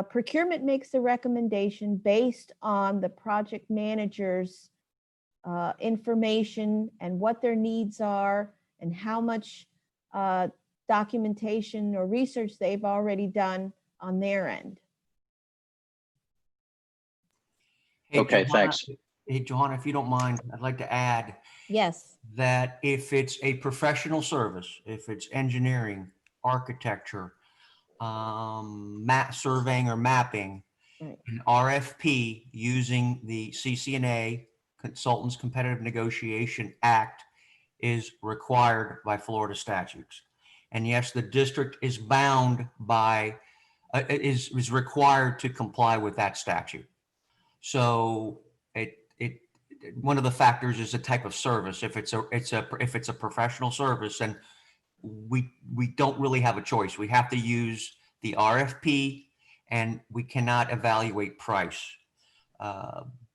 Procurement makes a recommendation based on the project manager's information and what their needs are and how much documentation or research they've already done on their end. Hey, Okay, Johanna, thanks. Hey, Johanna, if you don't mind, I'd like to add Yes. that if it's a professional service, if it's engineering, architecture, map surveying or mapping, Right. an RFP using the CCNA, Consultants Competitive Negotiation Act, is required by Florida statutes. And yes, the district is bound by, is required to comply with that statute. So one of the factors is the type of service. If it's a professional service, and we don't really have a choice. We have to use the RFP, and we cannot evaluate price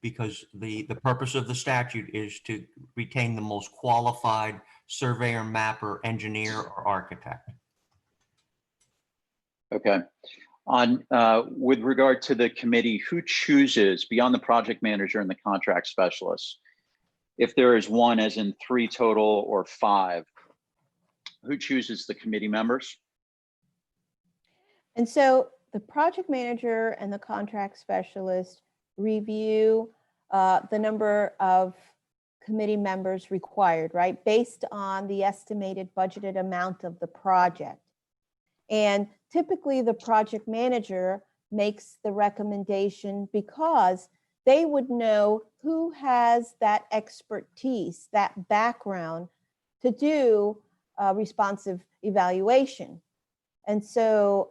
because the purpose of the statute is to retain the most qualified surveyor, mapper, engineer, or architect. Okay. On with regard to the committee, who chooses beyond the project manager and the contract specialist? If there is one, as in 3 total or 5, who chooses the committee members? And so the project manager and the contract specialist review the number of committee members required, right? Based on the estimated budgeted amount of the project. And typically the project manager makes the recommendation because they would know who has that expertise, that background to do responsive evaluation. And so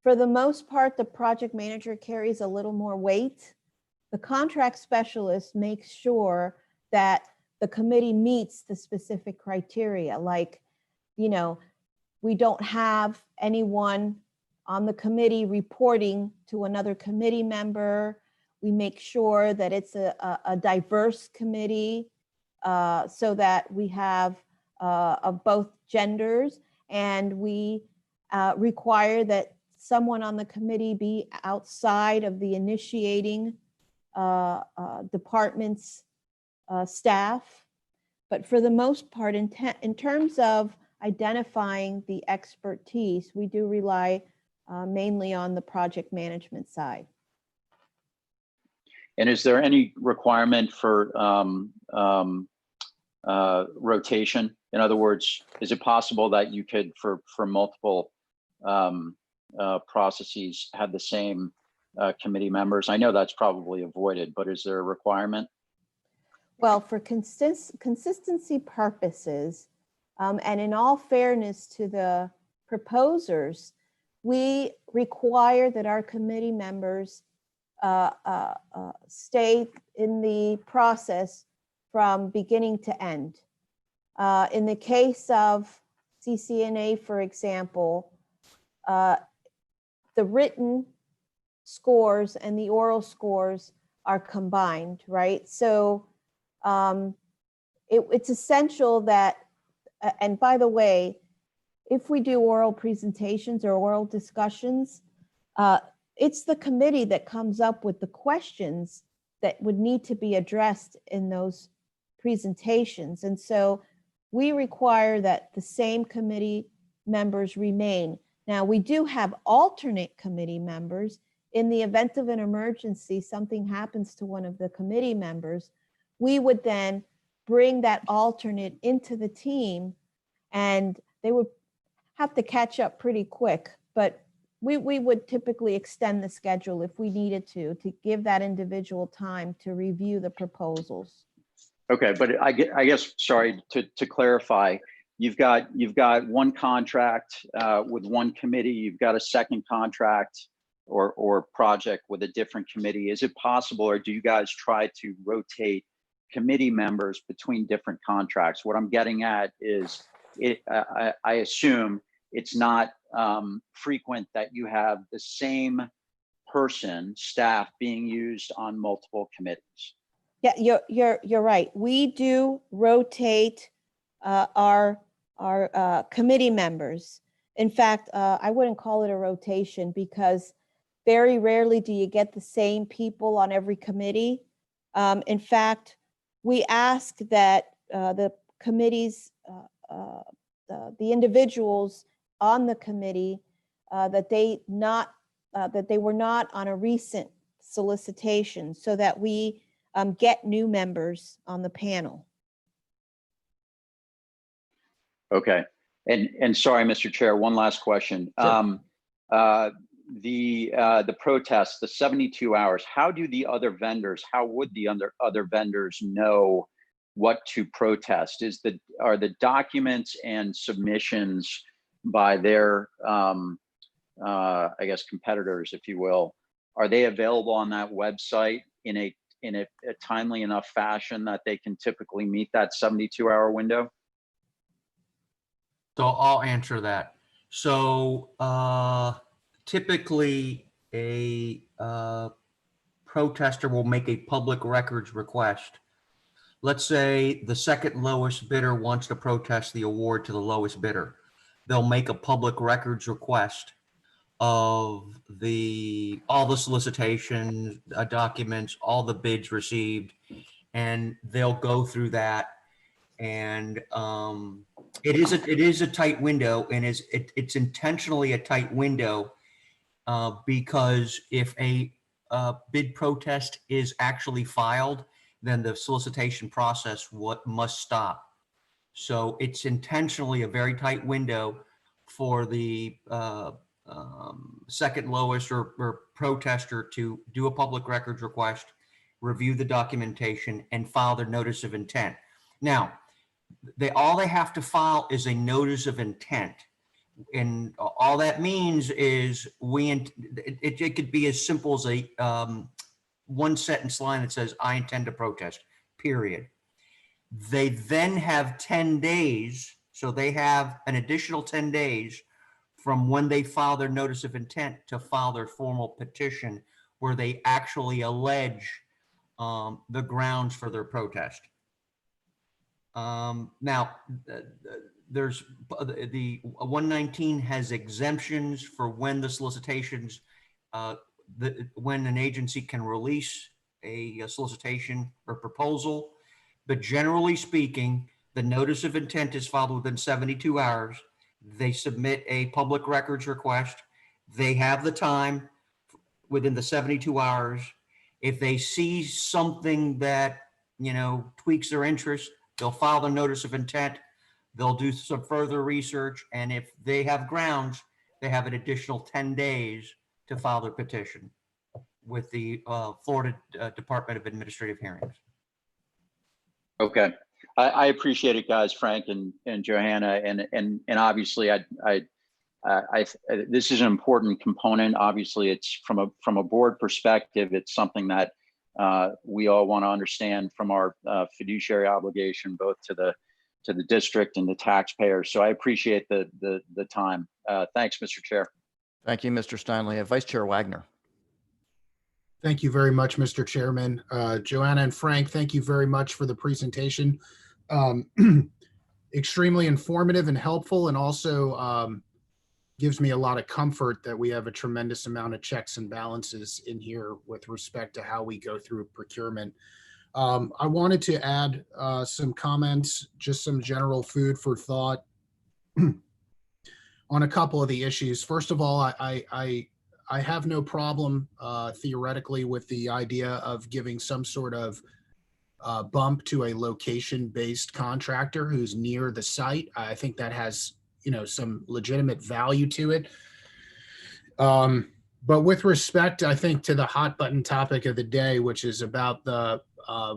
for the most part, the project manager carries a little more weight. The contract specialist makes sure that the committee meets the specific criteria, like, we don't have anyone on the committee reporting to another committee member. We make sure that it's a diverse committee so that we have of both genders, and we require that someone on the committee be outside of the initiating department's staff. But for the most part, in terms of identifying the expertise, we do rely mainly on the project management side. And is there any requirement for rotation? In other words, is it possible that you could, for multiple processes, have the same committee members? I know that's probably avoided, but is there a requirement? Well, for consistency purposes, and in all fairness to the proposers, we require that our committee members stay in the process from beginning to end. In the case of CCNA, for example, the written scores and the oral scores are combined, right? So it's essential that, and by the way, if we do oral presentations or oral discussions, it's the committee that comes up with the questions that would need to be addressed in those presentations. And so we require that the same committee members remain. Now, we do have alternate committee members. In the event of an emergency, something happens to one of the committee members, we would then bring that alternate into the team, and they would have to catch up pretty quick. But we would typically extend the schedule if we needed to give that individual time to review the proposals. Okay, but I guess, sorry, to clarify, you've got one contract with one committee, you've got a second contract or project with a different committee. Is it possible, or do you guys try to rotate committee members between different contracts. What I'm getting at is I assume it's not frequent that you have the same staff being used on multiple committees. Yeah, you're right. We do rotate our committee members. In fact, I wouldn't call it a rotation because very rarely do you get the same people on every committee. In fact, we ask that the committees, the individuals on the committee, that they were not on a recent solicitation, so that we get new members on the panel. Okay, and sorry, Mr. Chair, one last question. Sure. The protest, the 72 hours, how would the other vendors know what to protest? Are the documents and submissions by their, I guess, competitors, if you will, are they available on that website in a timely enough fashion that they can typically meet that 72-hour window? So I'll answer that. So typically a protester will make a public records request. Let's say the second lowest bidder wants to protest the award to the lowest bidder. They'll make a public records request of all the solicitations, documents, all the bids received, and they'll go through that. And it is a tight window, and it's intentionally a tight window because if a bid protest is actually filed, then the solicitation process must stop. So it's intentionally a very tight window for the second lowest or protester to do a public records request, review the documentation, and file their notice of intent. Now, all they have to file is a notice of intent. And all that means is it could be as simple as a one sentence line that says, I intend to protest, period. They then have 10 days. So they have an additional 10 days from when they file their notice of intent to file their formal petition where they actually allege the grounds for their protest. Now, there's the 119 has exemptions for when the solicitations, when an agency can release a solicitation or proposal. But generally speaking, the notice of intent is filed within 72 hours. They submit a public records request. They have the time within the 72 hours. If they see something that, tweaks their interest, they'll file the notice of intent. They'll do some further research. And if they have grounds, they have an additional 10 days to file their petition with the Florida Department of Administrative Hearings. Okay, I appreciate it, guys, Frank and Johanna, and obviously, this is an important component. Obviously, it's from a board perspective, it's something that we all want to understand from our fiduciary obligation, both to the district and the taxpayers. So I appreciate the time. Thanks, Mr. Chair. Thank you, Mr. Steinle. Vice Chair Wagner. Thank you very much, Mr. Chairman. Joanna and Frank, thank you very much for the presentation. Extremely informative and helpful, and also gives me a lot of comfort that we have a tremendous amount of checks and balances in here with respect to how we go through procurement. I wanted to add some comments, just some general food for thought on a couple of the issues. First of all, I have no problem theoretically with the idea of giving some sort of bump to a location-based contractor who's near the site. I think that has, some legitimate value to it. But with respect, I think, to the hot button topic of the day, which is about the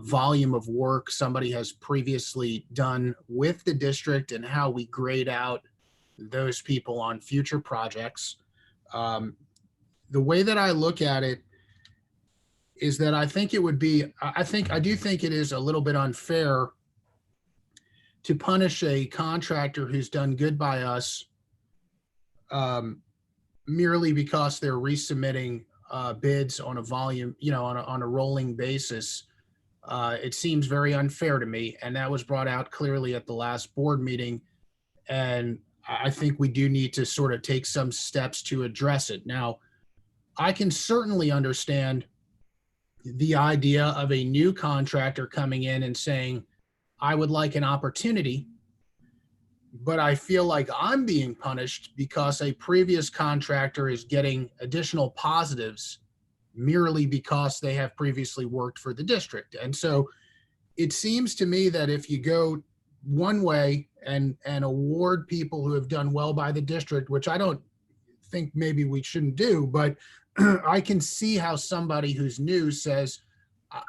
volume of work somebody has previously done with the district and how we grade out those people on future projects. The way that I look at it is that I think it would be, I do think it is a little bit unfair to punish a contractor who's done good by us merely because they're resubmitting bids on a volume, on a rolling basis. It seems very unfair to me, and that was brought out clearly at the last board meeting. And I think we do need to sort of take some steps to address it. Now, I can certainly understand the idea of a new contractor coming in and saying, I would like an opportunity, but I feel like I'm being punished because a previous contractor is getting additional positives merely because they have previously worked for the district. And so it seems to me that if you go one way and award people who have done well by the district, which I don't think maybe we shouldn't do, but I can see how somebody who's new says,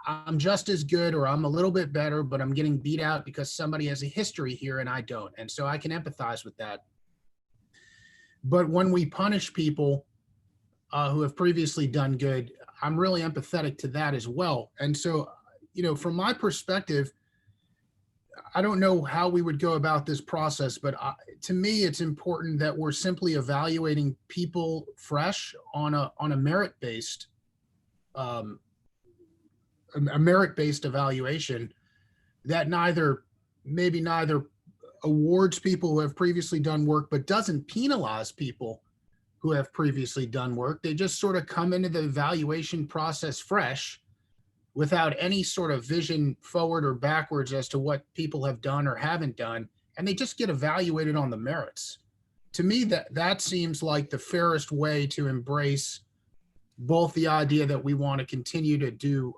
I'm just as good or I'm a little bit better, but I'm getting beat out because somebody has a history here and I don't. And so I can empathize with that. But when we punish people who have previously done good, I'm really empathetic to that as well. And so, from my perspective, I don't know how we would go about this process, but to me, it's important that we're simply evaluating people fresh on a merit-based evaluation that maybe neither awards people who have previously done work, but doesn't penalize people who have previously done work. They just sort of come into the evaluation process fresh without any sort of vision forward or backwards as to what people have done or haven't done. And they just get evaluated on the merits. To me, that seems like the fairest way to embrace both the idea that we want to continue to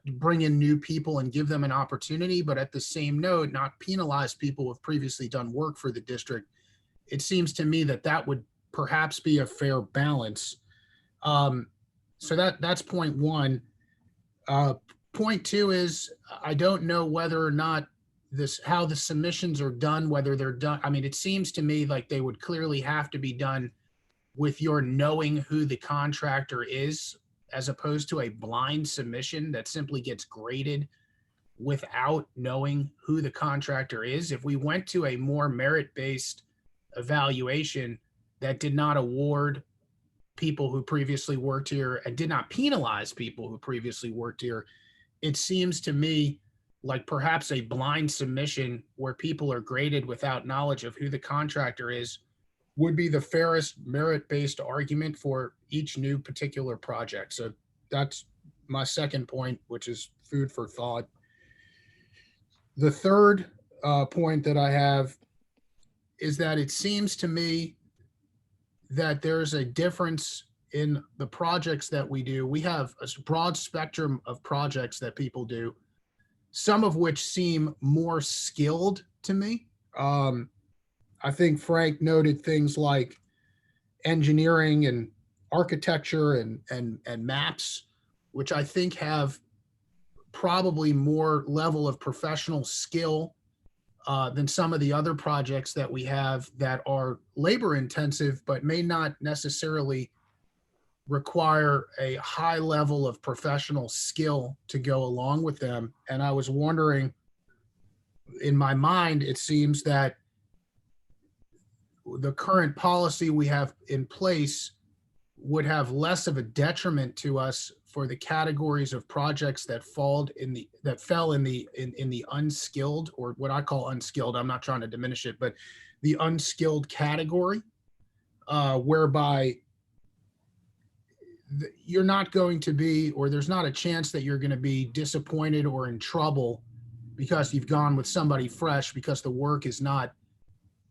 bring in new people and give them an opportunity, but at the same note, not penalize people who have previously done work for the district. It seems to me that would perhaps be a fair balance. So that's point one. Point two is, I don't know whether or not how the submissions are done, whether they're done. I mean, it seems to me like they would clearly have to be done with your knowing who the contractor is, as opposed to a blind submission that simply gets graded without knowing who the contractor is. If we went to a more merit-based evaluation that did not award people who previously worked here and did not penalize people who previously worked here, it seems to me like perhaps a blind submission where people are graded without knowledge of who the contractor is would be the fairest merit-based argument for each new particular project. So that's my second point, which is food for thought. The third point that I have is that it seems to me that there's a difference in the projects that we do. We have a broad spectrum of projects that people do, some of which seem more skilled to me. I think Frank noted things like engineering and architecture and maps, which I think have probably more level of professional skill than some of the other projects that we have that are labor intensive, but may not necessarily require a high level of professional skill to go along with them. And I was wondering, in my mind, it seems that the current policy we have in place would have less of a detriment to us for the categories of projects that fell in the unskilled, or what I call unskilled. I'm not trying to diminish it, but the unskilled category, whereby you're not going to be, or there's not a chance that you're going to be disappointed or in trouble because you've gone with somebody fresh, because the work is not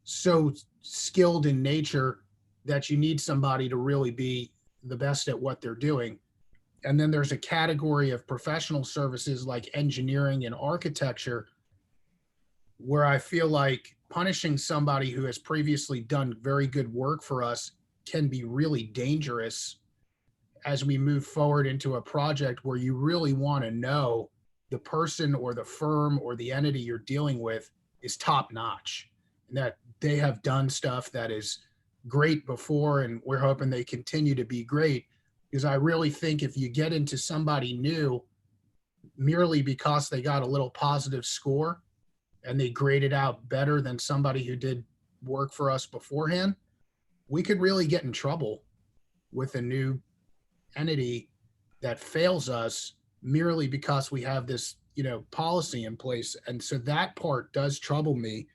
so skilled in nature that you need somebody to really be the best at what they're doing. And then there's a category of professional services like engineering and architecture, where I feel like punishing somebody who has previously done very good work for us can be really dangerous as we move forward into a project where you really want to know the person or the firm or the entity you're dealing with is top notch, and that they have done stuff that is great before, and we're hoping they continue to be great. Because I really think if you get into somebody new merely because they got a little positive score and they graded out better than somebody who did work for us beforehand, we could really get in trouble with a new entity that fails us merely because we have this, policy in place. And so that part does trouble me.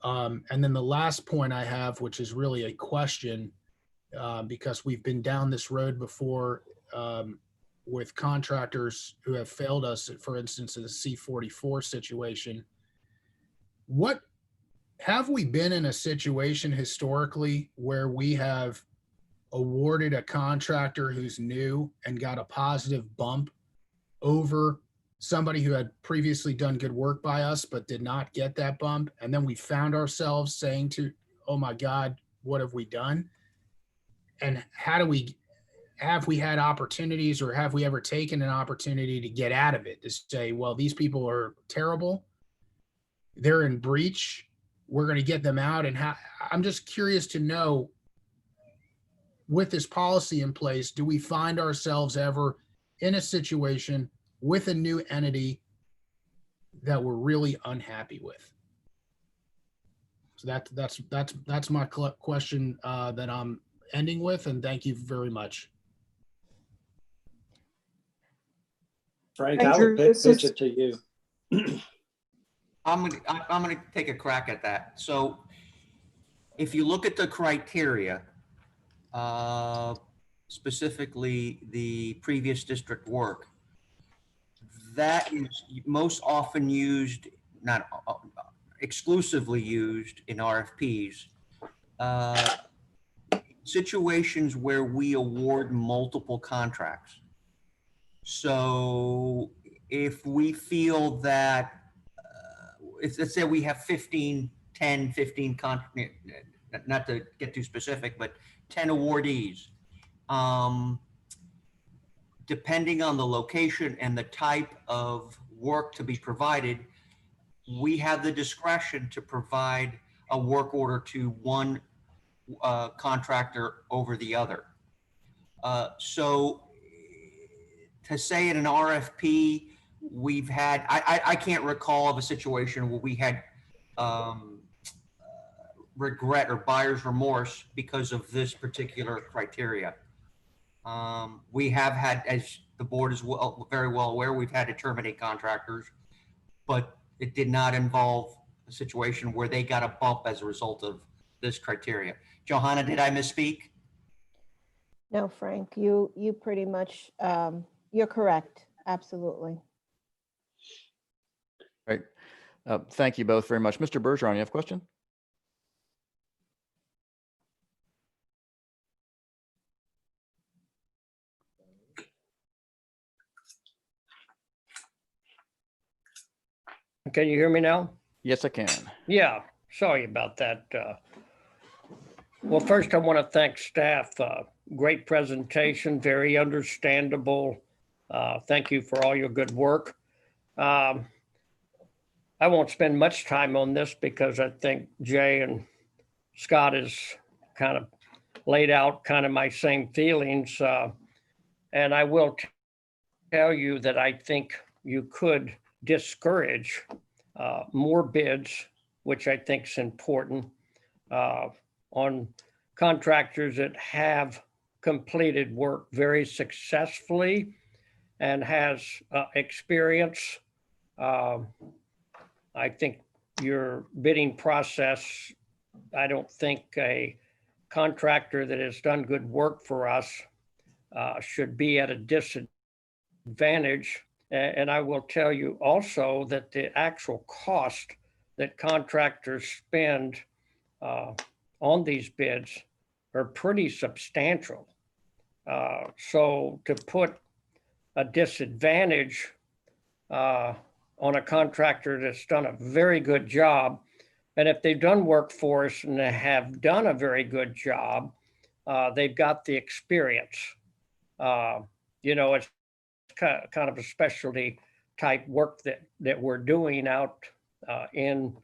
And then the last point I have, which is really a question, because we've been down this road before with contractors who have failed us, for instance, in the C-44 situation. What have we been in a situation historically where we have awarded a contractor who's new and got a positive bump over somebody who had previously done good work by us but did not get that bump, and then we found ourselves saying to, oh my God, what have we done? And have we had opportunities, or have we ever taken an opportunity to get out of it, to say, well, these people are terrible, they're in breach, we're going to get them out? And I'm just curious to know, with this policy in place, do we find ourselves ever in a situation with a new entity that we're really unhappy with? So that's my question that I'm ending with, and thank you very much. Frank, Andrew, I would this pitch is- it to you. I'm gonna take a crack at that. So if you look at the criteria, specifically the previous district work, that is most often used, not exclusively used in RFPs, situations where we award multiple contracts. So if we feel that, let's say we have 15 not to get too specific, but 10 awardees. Depending on the location and the type of work to be provided, we have the discretion to provide a work order to one contractor over the other. So to say in an RFP, we've had, I can't recall of a situation where we had regret or buyer's remorse because of this particular criteria. We have had, as the board is very well aware, we've had to terminate contractors, but it did not involve a situation where they got a bump as a result of this criteria. Johanna, did I misspeak? No, Frank, you pretty much, you're correct. Absolutely. Right. Thank you both very much. Mr. Bergeron, you have a question? Can you hear me now? Yes, I can. Yeah, sorry about that. Well, first I want to thank staff. Great presentation, very understandable. Thank you for all your good work. I won't spend much time on this because I think Jay and Scott has kind of laid out kind of my same feelings. And I will tell you that I think you could discourage more bids, which I think is important, on contractors that have completed work very successfully and has experience. I think your bidding process, I don't think a contractor that has done good work for us should be at a disadvantage. And I will tell you also that the actual cost that contractors spend on these bids are pretty substantial. So to put a disadvantage on a contractor that's done a very good job, and if they've done work for us and they have done a very good job, they've got the experience. It's kind of a specialty type work that we're doing out in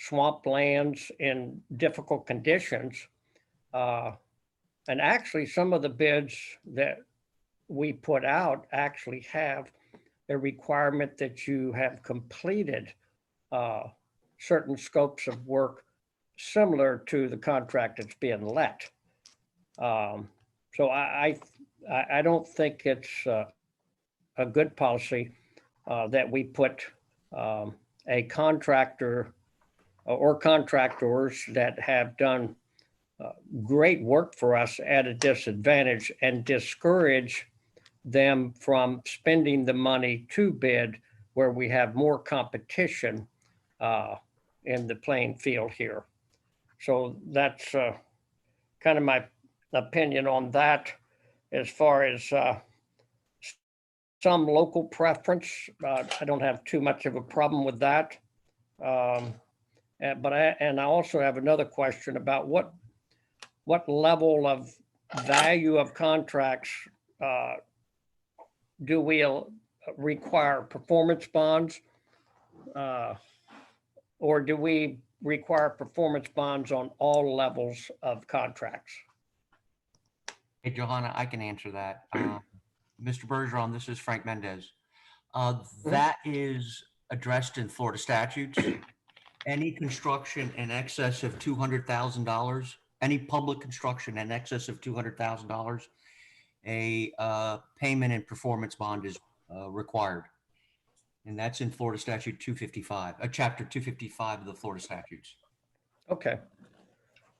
swamplands in difficult conditions. And actually, some of the bids that we put out actually have a requirement that you have completed certain scopes of work similar to the contract that's being let. So I don't think it's a good policy that we put a contractor or contractors that have done great work for us at a disadvantage and discourage them from spending the money to bid where we have more competition in the playing field here. So that's kind of my opinion on that. As far as some local preference, I don't have too much of a problem with that. But I also have another question about what level of value of contracts do we require performance bonds? Or do we require performance bonds on all levels of contracts? Hey, Johanna, I can answer that. Mr. Bergeron, this is Frank Mendez. That is addressed in Florida statutes. Any construction in excess of $200,000, any public construction in excess of $200,000, a payment and performance bond is required. And that's in Florida Statute 255, Chapter 255 of the Florida statutes. Okay.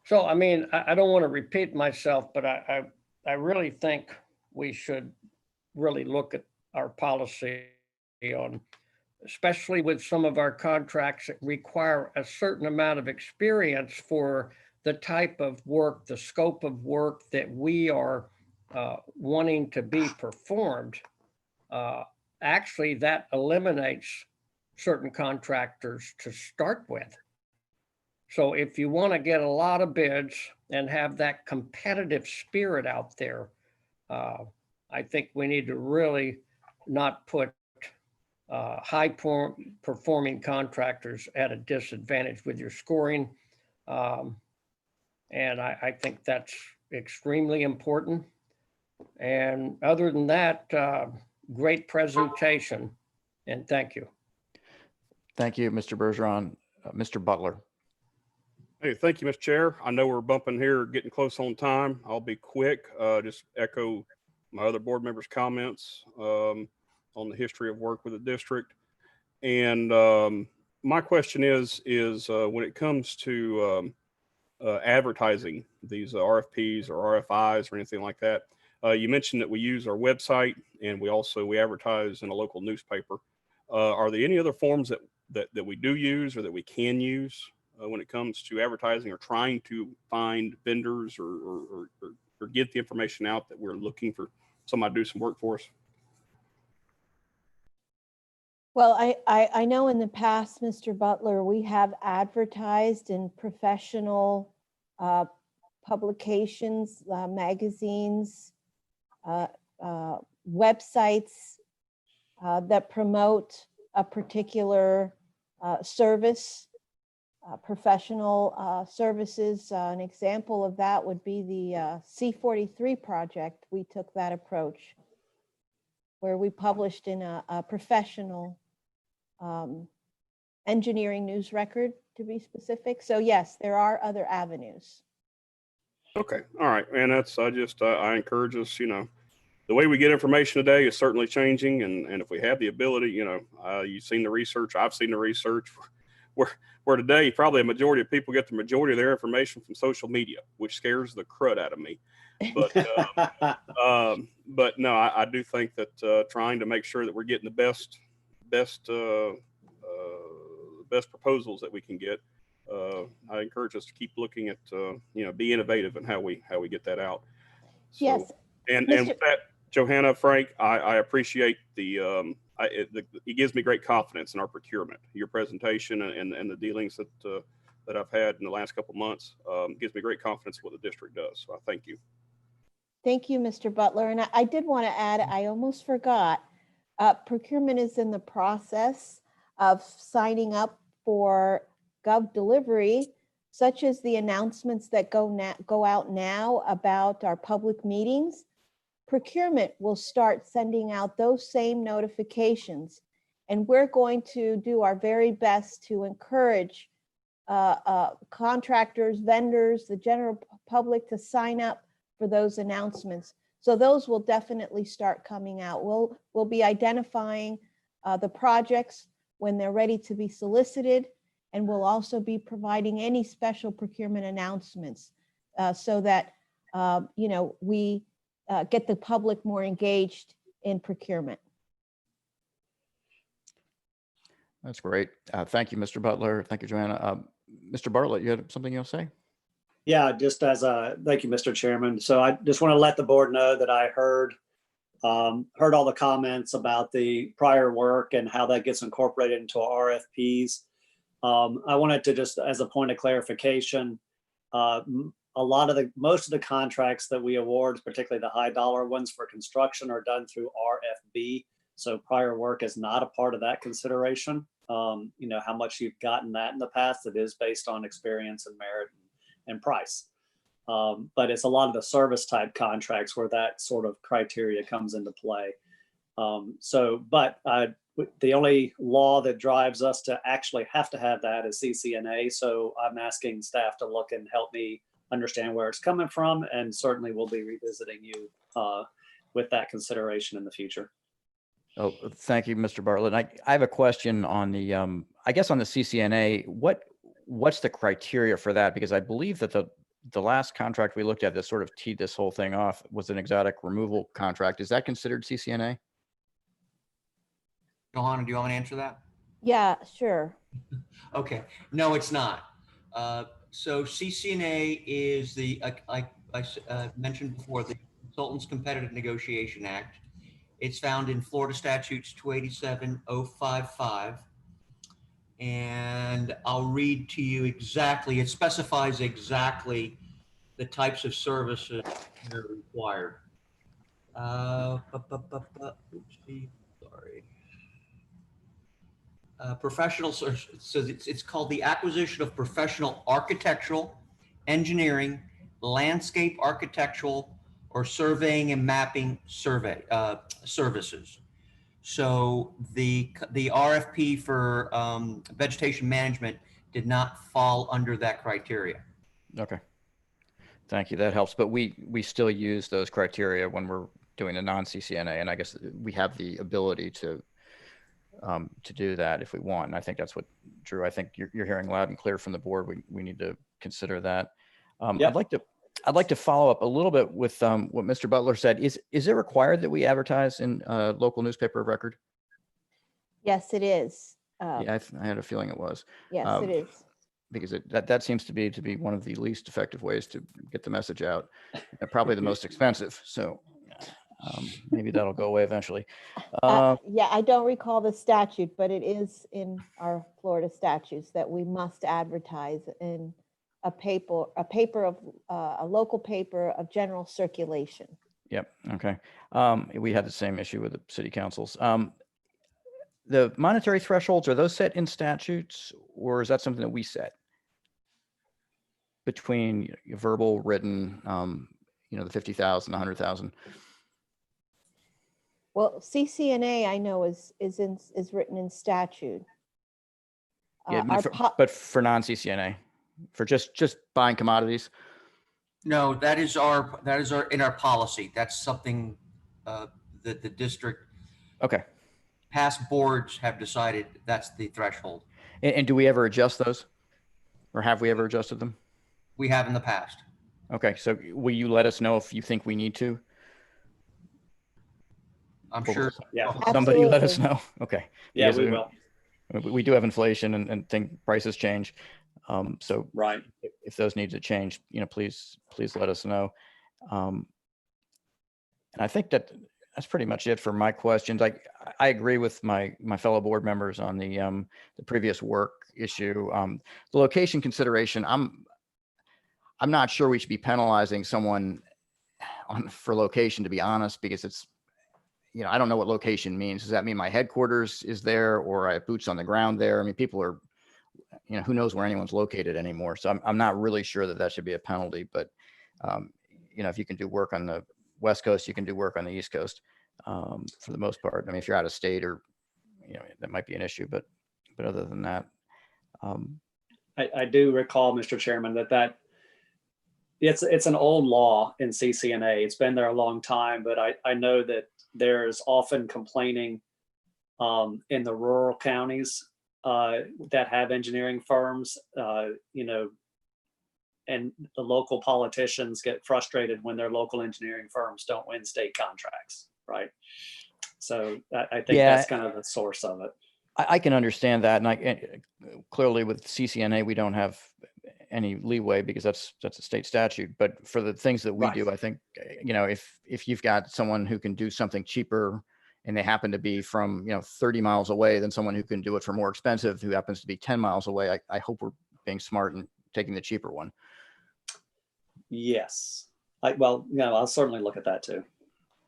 So, I mean, I don't want to repeat myself, but I really think we should really look at our policy on, especially with some of our contracts that require a certain amount of experience for the type of work, the scope of work that we are wanting to be performed. Actually, that eliminates certain contractors to start with. So if you want to get a lot of bids and have that competitive spirit out there, I think we need to really not put high performing contractors at a disadvantage with your scoring. And I think that's extremely important. And other than that, great presentation, and thank you. Thank you, Mr. Bergeron. Mr. Butler. Hey, thank you, Mr. Chair. I know we're bumping here, getting close on time. I'll be quick. Just echo my other board members' comments on the history of work with the district. And my question is when it comes to advertising these RFPs or RFIs or anything like that, you mentioned that we use our website and we advertise in a local newspaper. Are there any other forms that we do use or that we can use when it comes to advertising or trying to find vendors or get the information out that we're looking for somebody to do some work for us? Well, I know in the past, Mr. Butler, we have advertised in professional publications, magazines, websites that promote a particular service, professional services. An example of that would be the C43 project. We took that approach where we published in a professional engineering news record, to be specific. So yes, there are other avenues. Okay, all right, and that's I encourage us. The way we get information today is certainly changing, and if we have the ability, you've seen the research, I've seen the research, where today probably a majority of people get the majority of their information from social media, which scares the crud out of me. But no, I do think that trying to make sure that we're getting the best proposals that we can get. I encourage us to keep looking at be innovative in how we get that out. So, Yes. And with that, Johanna, Frank, I appreciate it gives me great confidence in our procurement. Your presentation and the dealings that I've had in the last couple of months gives me great confidence in what the district does. So I thank you. Thank you, Mr. Butler. And I did want to add, I almost forgot, procurement is in the process of signing up for Gov Delivery such as the announcements that go out now about our public meetings, procurement will start sending out those same notifications. And we're going to do our very best to encourage contractors, vendors, the general public to sign up for those announcements. So those will definitely start coming out. We'll be identifying the projects when they're ready to be solicited, and we'll also be providing any special procurement announcements so that we get the public more engaged in procurement. That's great. Thank you, Mr. Butler. Thank you, Joanna. Mr. Bartlett, you had something you'll say? Yeah, just as thank you, Mr. Chairman. So I just want to let the board know that I heard all the comments about the prior work and how that gets incorporated into our RFPs. I wanted to just, as a point of clarification, most of the contracts that we award, particularly the high dollar ones for construction, are done through RFB. So prior work is not a part of that consideration. How much you've gotten that in the past, it is based on experience and merit and price. But it's a lot of the service type contracts where that sort of criteria comes into play. The only law that drives us to actually have to have that is CCNA. So I'm asking staff to look and help me understand where it's coming from, and certainly we'll be revisiting you with that consideration in the future. Oh, thank you, Mr. Bartlett. I have a question on the, I guess on the CCNA, what's the criteria for that? Because I believe that the last contract we looked at that sort of teed this whole thing off was an exotic removal contract. Is that considered CCNA? Johanna, do you want me to answer that? Yeah, sure. Okay, no, it's not. So CCNA is I mentioned before, the Consultants Competitive Negotiation Act. It's found in Florida Statutes 287-055. And I'll read to you exactly, it specifies exactly the types of services that are required. Oopsie, sorry. Professional, so it's called the acquisition of professional architectural, engineering, landscape architectural, or surveying and mapping services. So the RFP for vegetation management did not fall under that criteria. Okay. Thank you. That helps. But we still use those criteria when we're doing a non-CCNA, and I guess we have the ability to do that if we want. And I think that's what, Drew, I think you're hearing loud and clear from the board. We need to consider that. Yep. I'd like to follow up a little bit with what Mr. Butler said. Is it required that we advertise in a local newspaper of record? Yes, it is. Yeah, I had a feeling it was. Yes, it is. Because that seems to be one of the least effective ways to get the message out, and probably the most expensive. So maybe that'll go away eventually. Yeah, I don't recall the statute, but it is in our Florida statutes that we must advertise in a local paper of general circulation. Yep. Okay. We had the same issue with the city councils. The monetary thresholds, are those set in statutes, or is that something that we set between verbal, written, the 50,000, 100,000? Well, CCNA I know is written in statute. Yeah, but for non-CCNA, for just buying commodities. No, that is in our policy. That's something that the district. Okay. Past boards have decided that's the threshold. And do we ever adjust those, or have we ever adjusted them? We have in the past. Okay, so will you let us know if you think we need to? I'm sure. Yeah. Somebody let us know. Okay. Yeah, Because we will. We do have inflation and think prices change. So Right. if those need to change, please let us know. And I think that's pretty much it for my questions. I agree with my fellow board members on the previous work issue. The location consideration, I'm not sure we should be penalizing someone for location, to be honest, because it's, I don't know what location means. Does that mean my headquarters is there, or I have boots on the ground there? I mean, people are who knows where anyone's located anymore. So I'm not really sure that that should be a penalty, but if you can do work on the West Coast, you can do work on the East Coast for the most part. I mean, if you're out of state or, that might be an issue, but other than that. I do recall, Mr. Chairman, that it's an old law in CCNA. It's been there a long time, but I know that there's often complaining in the rural counties that have engineering firms, and the local politicians get frustrated when their local engineering firms don't win state contracts, right? So I think that's kind of the source of it. I can understand that, and clearly with CCNA we don't have any leeway because that's a state statute. But for the things that we do, I think if you've got someone who can do something cheaper and they happen to be from 30 miles away than someone who can do it for more expensive who happens to be 10 miles away, I hope we're being smart and taking the cheaper one. Yes. I'll certainly look at that too.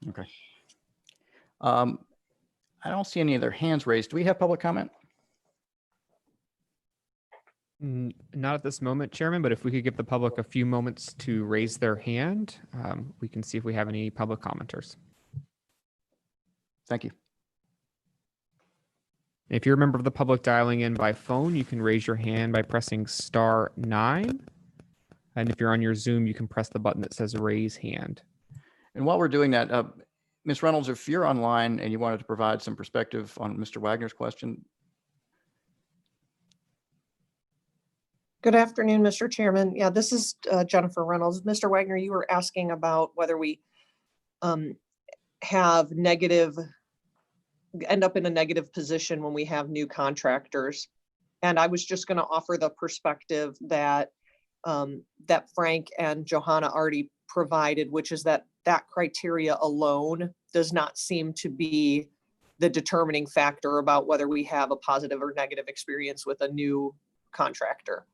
Okay. I don't see any other hands raised. Do we have public comment? Not at this moment, Chairman, but if we could give the public a few moments to raise their hand, we can see if we have any public commenters. Thank you. If you're a member of the public dialing in by phone, you can raise your hand by pressing *9. And if you're on your Zoom, you can press the button that says raise hand. And while we're doing that, Ms. Reynolds, if you're online and you wanted to provide some perspective on Mr. Wagner's question. Good afternoon, Mr. Chairman. Yeah, this is Jennifer Reynolds. Mr. Wagner, you were asking about whether we have end up in a negative position when we have new contractors. And I was just going to offer the perspective that that Frank and Johanna already provided, which is that criteria alone does not seem to be the determining factor about whether we have a positive or negative experience with a new contractor.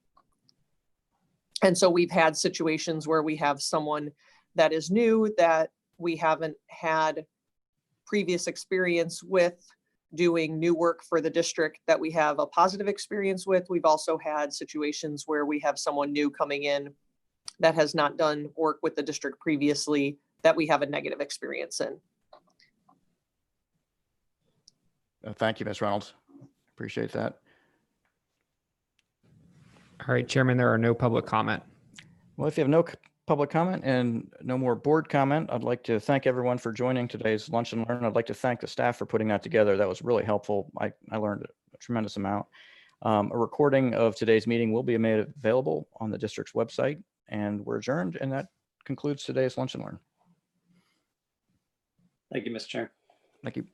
And so we've had situations where we have someone that is new that we haven't had previous experience with doing new work for the district that we have a positive experience with. We've also had situations where we have someone new coming in that has not done work with the district previously that we have a negative experience in. Thank you, Ms. Reynolds. Appreciate that. All right, Chairman, there are no public comment. Well, if you have no public comment and no more board comment, I'd like to thank everyone for joining today's Lunch and Learn. I'd like to thank the staff for putting that together. That was really helpful. I learned a tremendous amount. A recording of today's meeting will be made available on the district's website, and we're adjourned. And that concludes today's Lunch and Learn. Thank you, Mr. Chair. Thank you.